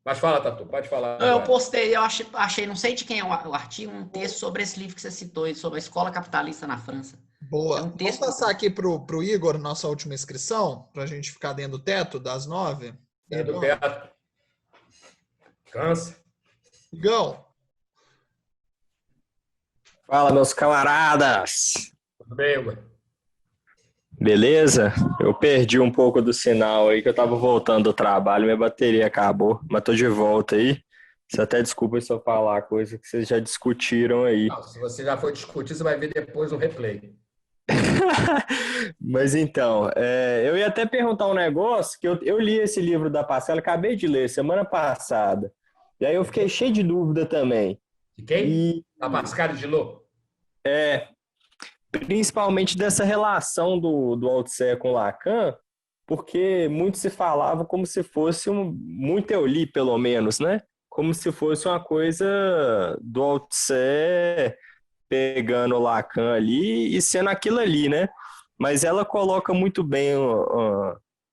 Mas fala, Tatu, pode falar. Eu postei, eu achei, não sei de quem é o artigo, um texto sobre esse livro que você citou, sobre a escola capitalista na França. Boa. É um texto... Vamos passar aqui pro Igor, nossa última inscrição, para a gente ficar dentro do teto das 9. Dentro do teto. Cansa. Igão. Fala, meus camaradas! Tudo bem, Igor? Beleza? Eu perdi um pouco do sinal aí, que eu tava voltando do trabalho, minha bateria acabou, mas tô de volta aí. Você até desculpa se eu falar coisa que vocês já discutiram aí. Não, se você já foi discutir, você vai ver depois no replay. Mas então, eu ia até perguntar um negócio, que eu li esse livro da Pascal, acabei de ler semana passada, e aí eu fiquei cheio de dúvida também. De quem? E, A Pascal de Lô? principalmente dessa relação do Althusser com Lacan, porque muito se falava como se fosse, muito eu li pelo menos, né? Como se fosse uma coisa do Althusser pegando o Lacan ali e sendo aquilo ali, né? Mas ela coloca muito bem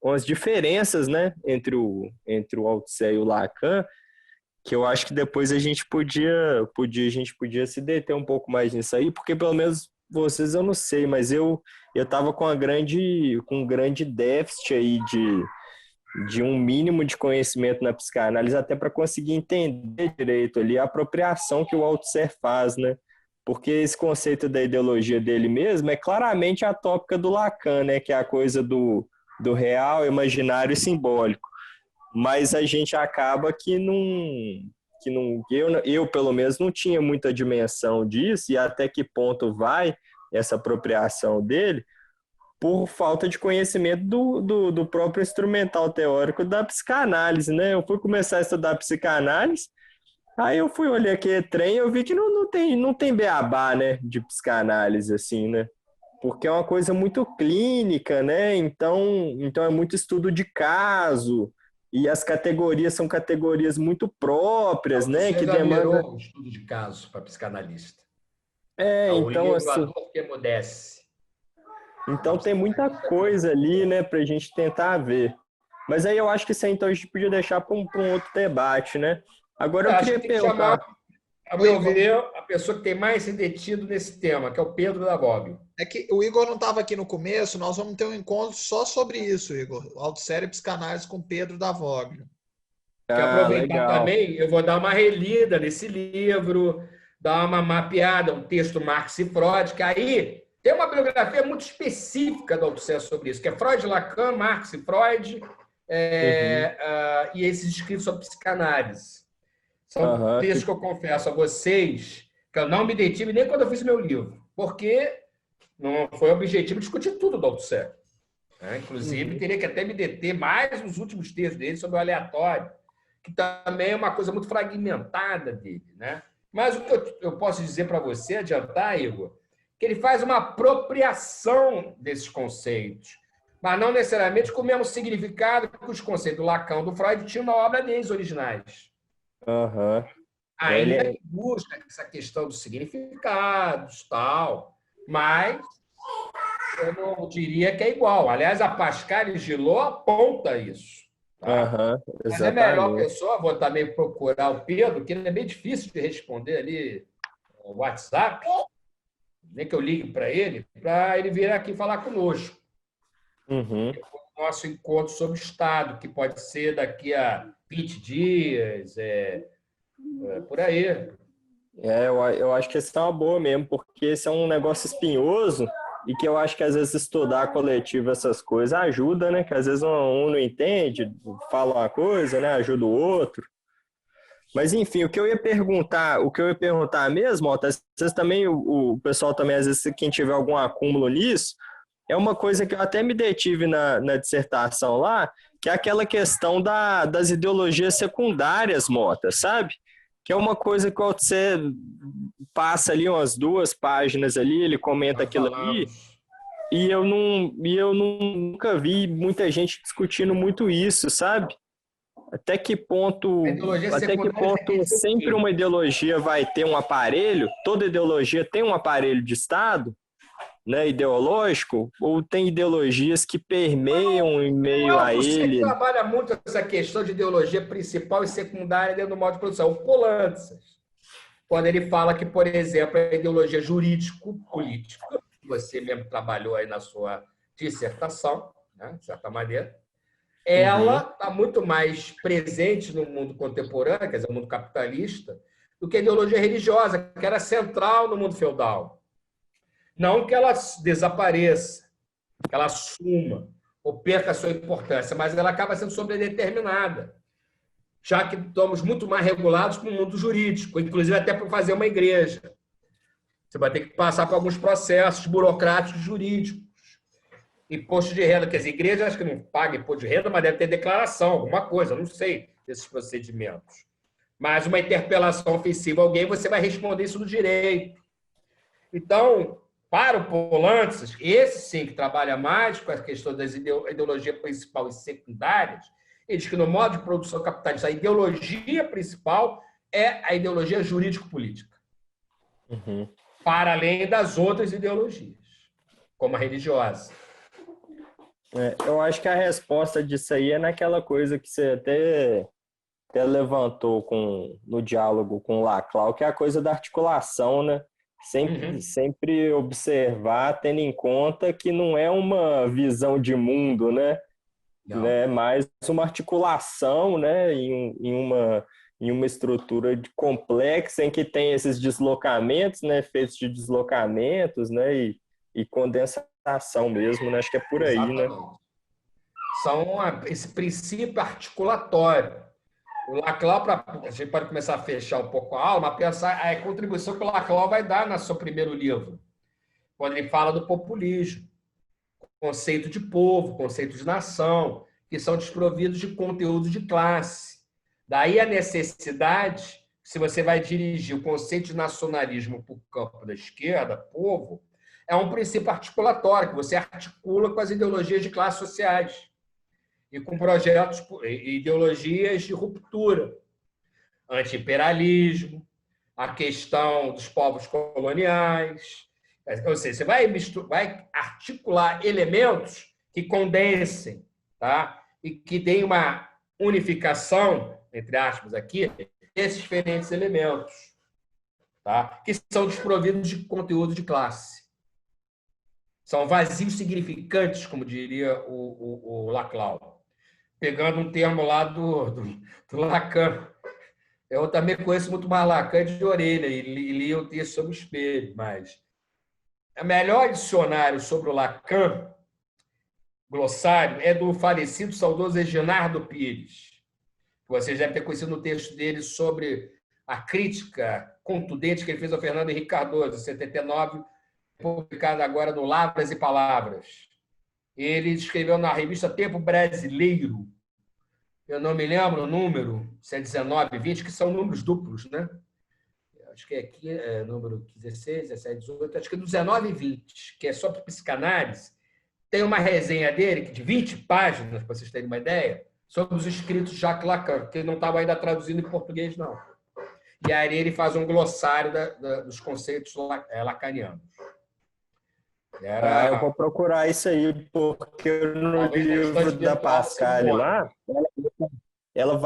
umas diferenças, né? Entre o Althusser e o Lacan, que eu acho que depois a gente podia se deter um pouco mais nisso aí, porque pelo menos vocês eu não sei, mas eu estava com um grande déficit aí de um mínimo de conhecimento na psicanálise, até para conseguir entender direito ali a apropriação que o Althusser faz, né? Porque esse conceito da ideologia dele mesmo é claramente a tópica do Lacan, né? Que é a coisa do real, imaginário e simbólico. Mas a gente acaba que eu pelo menos não tinha muita dimensão disso, e até que ponto vai essa apropriação dele, por falta de conhecimento do próprio instrumental teórico da psicanálise, né? Eu fui começar a estudar psicanálise, aí eu fui olhar aqui trem, eu vi que não tem beabá, né, de psicanálise, assim, né? Porque é uma coisa muito clínica, né? Então é muito estudo de caso, e as categorias são categorias muito próprias, né? Você Que já demandam... virou um estudo de caso para psicanalista. O então, livro assim... A Dor que Emudece. Então tem muita coisa ali, né, para a gente tentar ver. Mas aí eu acho que isso aí, então, a gente podia deixar para um outro debate, né? Agora eu queria perguntar... A meu ver, a pessoa que tem mais se detido nesse tema, que é o Pedro da Bobbio. É que o Igor não estava aqui no começo, nós vamos ter um encontro só sobre isso, Igor. Althusser e psicanálise com Pedro da Voglio. Quer aproveitar legal. também, eu vou dar uma relida nesse livro, dar uma mapeada, um texto Marx e Freud, que aí tem uma bibliografia muito específica do Althusser sobre isso, que é Freud, Lacan, Marx e Freud, e esses escritos sobre psicanálise. São textos que eu confesso a vocês que eu não me detive nem quando eu fiz meu livro, porque não foi objetivo discutir tudo do Althusser. Inclusive, teria que até me deter mais nos últimos textos dele sobre o aleatório, que também é uma coisa muito fragmentada dele, né? Mas o que eu posso dizer para você, adiantar, Igor, que ele faz uma apropriação desses conceitos, mas não necessariamente com o mesmo significado que os conceitos do Lacan, do Freud, tinham na obra deles originais. Ainda que busca essa questão dos significados, tal, mas eu não diria que é igual. Aliás, a Pascal e Gillot aponta isso. Tá? Mas é melhor a pessoa, vou também procurar o Pedro, que ele é bem difícil de responder ali no WhatsApp, nem que eu ligue para ele vir aqui falar conosco. O nosso encontro sobre o Estado, que pode ser daqui a 20 dias, por aí. Eu acho que essa é uma boa mesmo, porque esse é um negócio espinhoso e que eu acho que às vezes estudar coletivo essas coisas ajuda, né? Que às vezes um não entende, fala uma coisa, né? Ajuda o outro. Mas enfim, o que eu ia perguntar mesmo, ó, às vezes também o pessoal também, às vezes, quem tiver algum acúmulo nisso, é uma coisa que eu até me detive na dissertação lá, que é aquela questão das ideologias secundárias, Mota, sabe? Que é uma coisa que o Althusser passa ali umas 2 páginas ali, ele comenta aquilo ali, e eu nunca vi muita gente discutindo muito isso, sabe? Até que ponto sempre uma ideologia vai ter um aparelho, toda ideologia tem um aparelho de Estado, né, ideológico, ou tem ideologias que permeiam em meio a ele? Você trabalha muito essa questão de ideologia principal e secundária dentro do modo de produção. O Polantzas, quando ele fala que, por exemplo, a ideologia jurídico-política, você mesmo trabalhou aí na sua dissertação, né, de certa maneira, ela está muito mais presente no mundo contemporâneo, quer dizer, no mundo capitalista, do que a ideologia religiosa, que era central no mundo feudal. Não que ela desapareça, que ela suma ou perca a sua importância, mas ela acaba sendo sobredeterminada, já que estamos muito mais regulados com o mundo jurídico, inclusive até para fazer uma igreja. Você vai ter que passar por alguns processos burocráticos jurídicos. Imposto de renda, quer dizer, igreja acho que não paga imposto de renda, mas deve ter declaração, alguma coisa, eu não sei desses procedimentos. Mas uma interpelação ofensiva a alguém, você vai responder isso no direito. Então, para o Polantzas, esse sim que trabalha mais com a questão das ideologias principais e secundárias, ele diz que no modo de produção capitalista, a ideologia principal é a ideologia jurídico-política. Para além das outras ideologias, como a religiosa. Eu acho que a resposta disso aí é naquela coisa que você até levantou no diálogo com o Laclau, que é a coisa da articulação, né? Sempre observar, tendo em conta que não é uma visão de mundo, né? Mas uma articulação, né? em uma estrutura complexa em que tem esses deslocamentos, né? Efeitos de deslocamentos, né? E condensação mesmo, né? Acho que é por aí, né? Esse princípio articulatório. O Laclau, a gente pode começar a fechar um pouco a aula, mas pensar a contribuição que o Laclau vai dar no seu primeiro livro, quando ele fala do populismo, conceito de povo, conceito de nação, que são desprovidos de conteúdo de classe. Daí a necessidade, se você vai dirigir o conceito de nacionalismo para o campo da esquerda, povo, é um princípio articulatório, que você articula com as ideologias de classes sociais e com projetos e ideologias de ruptura, anti-imperialismo, a questão dos povos coloniais. Ou seja, você vai articular elementos que condensem, tá? E que deem uma unificação, entre aspas, aqui, desses diferentes elementos, tá? Que são desprovidos de conteúdo de classe. São vazios significantes, como diria o Laclau. Pegando um termo lá do Lacan. Eu também conheço muito mais Lacan de orelha e li o texto sobre o espelho, mas o melhor dicionário sobre o Lacan, glossário, é do falecido saudoso Eginardo Pires. Vocês devem ter conhecido no texto dele sobre a crítica contundente que ele fez ao Fernando Henrique Cardoso, em 79, publicado agora no Lavras e Palavras. Ele escreveu na revista Tempo Brasileiro, eu não me lembro o número, se é 19, 20, que são números duplos, né? Acho que aqui é número 16, 17, 18, acho que é 19 e 20, que é sobre psicanálise. Tem uma resenha dele, de 20 páginas, para vocês terem uma ideia, sobre os escritos de Jacques Lacan, que ele não estava ainda traduzindo em português, não. E aí ele faz um glossário dos conceitos lacanianos. Eu vou procurar isso aí, porque no livro da Pascal lá, ela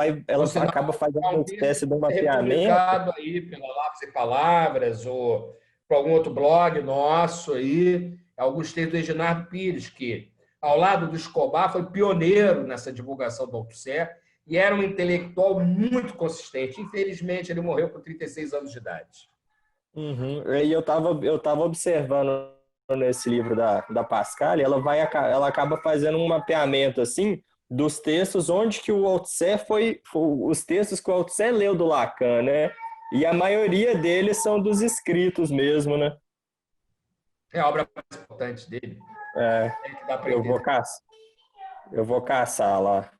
acaba fazendo uma espécie de um mapeamento. Aí pela Lápis e Palavras, ou por algum outro blog nosso aí, alguns textos do Eginardo Pires, que, ao lado do Escobar, foi pioneiro nessa divulgação do Althusser e era um intelectual muito consistente. Infelizmente, ele morreu com 36 anos de idade. E eu tava observando nesse livro da Pascal, ela acaba fazendo um mapeamento assim dos textos onde que o Althusser os textos que o Althusser leu do Lacan, né? E a maioria deles são dos escritos mesmo, né? É a obra mais importante dele. É, Tem que dar para eu vou entender. caçar. Eu vou caçar lá.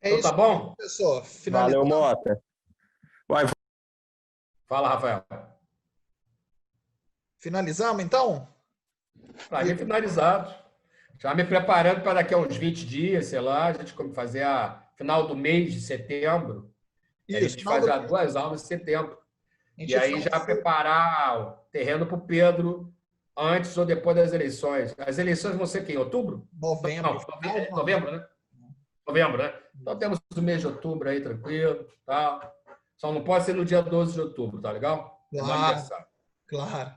É Então isso, tá bom? professor. Valeu, Finalizamos. Mota. Vai, Fala, Rafael. Finalizamos, então? Para mim, finalizado. Já me preparando para daqui a uns 20 dias, sei lá, a gente fazer a final do mês de setembro. E a Isso, gente final faz do já mês. 2 aulas em setembro. A gente E aí faz já preparar o terreno para o Pedro antes ou depois das eleições. As eleições vão ser aqui em outubro? novembro. Não, novembro, né? Novembro, né? Então temos o mês de outubro aí, tranquilo. Tá? Só não pode ser no dia 12 de outubro, tá legal? É meu Claro, aniversário. claro.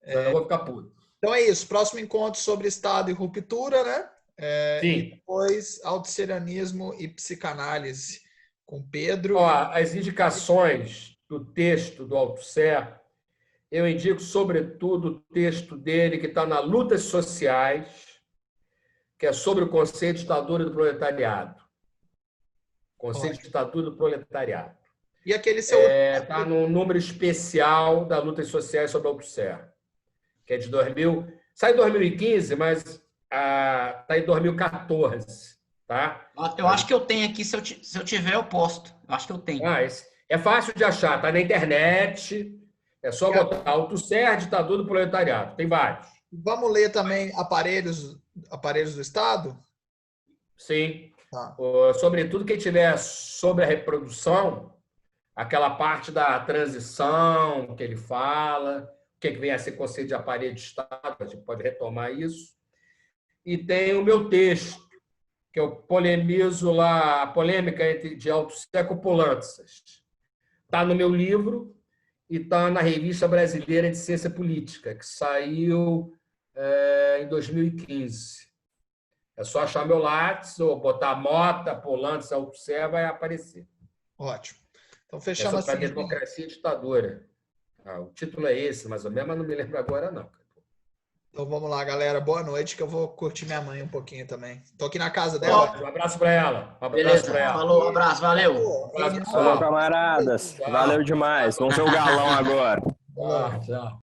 Senão eu vou ficar puto. Então é isso. Próximo encontro sobre Estado e ruptura, né? E Sim. depois autosserianismo e psicanálise com Pedro. Ó, as indicações do texto do Althusser, eu indico, sobretudo, o texto dele que está na Lutas Sociais, que é sobre o conceito de ditadura do proletariado. Conceito de ditadura do proletariado. E aquele seu. Está no número especial da Lutas Sociais sobre Althusser, que é de 2000. Sai em 2015, mas está em 2014. Tá? Eu acho que eu tenho aqui, se eu tiver, eu posto. Eu acho que eu tenho. É fácil de achar, está na internet. É só botar Althusser, ditadura do proletariado. Tem vários. Vamos ler também aparelhos do Estado? Sim. Tá. Sobretudo quem tiver sobre a reprodução, aquela parte da transição que ele fala, o que vem a ser conceito de aparelho de Estado, a gente pode retomar isso. E tem o meu texto, que eu polemizo lá, a polêmica de Althusser com Poulantzas. Está no meu livro e está na Revista Brasileira de Ciência Política, que saiu em 2015. É só achar meu lápis ou botar Mota, Poulantzas, Althusser, vai aparecer. Ótimo. Então, fechamos Essa assim. Democracia e Ditadura. O título é esse, mais ou menos, mas não me lembro agora, não. Então, vamos lá, galera. Boa noite, que eu vou curtir minha mãe um pouquinho também. Estou aqui na casa dela. Um abraço para ela. Beleza. Falou, um abraço, valeu. Um abraço, Falou, pessoal. camaradas. Valeu demais. Vamos ver o galão agora. Tchau.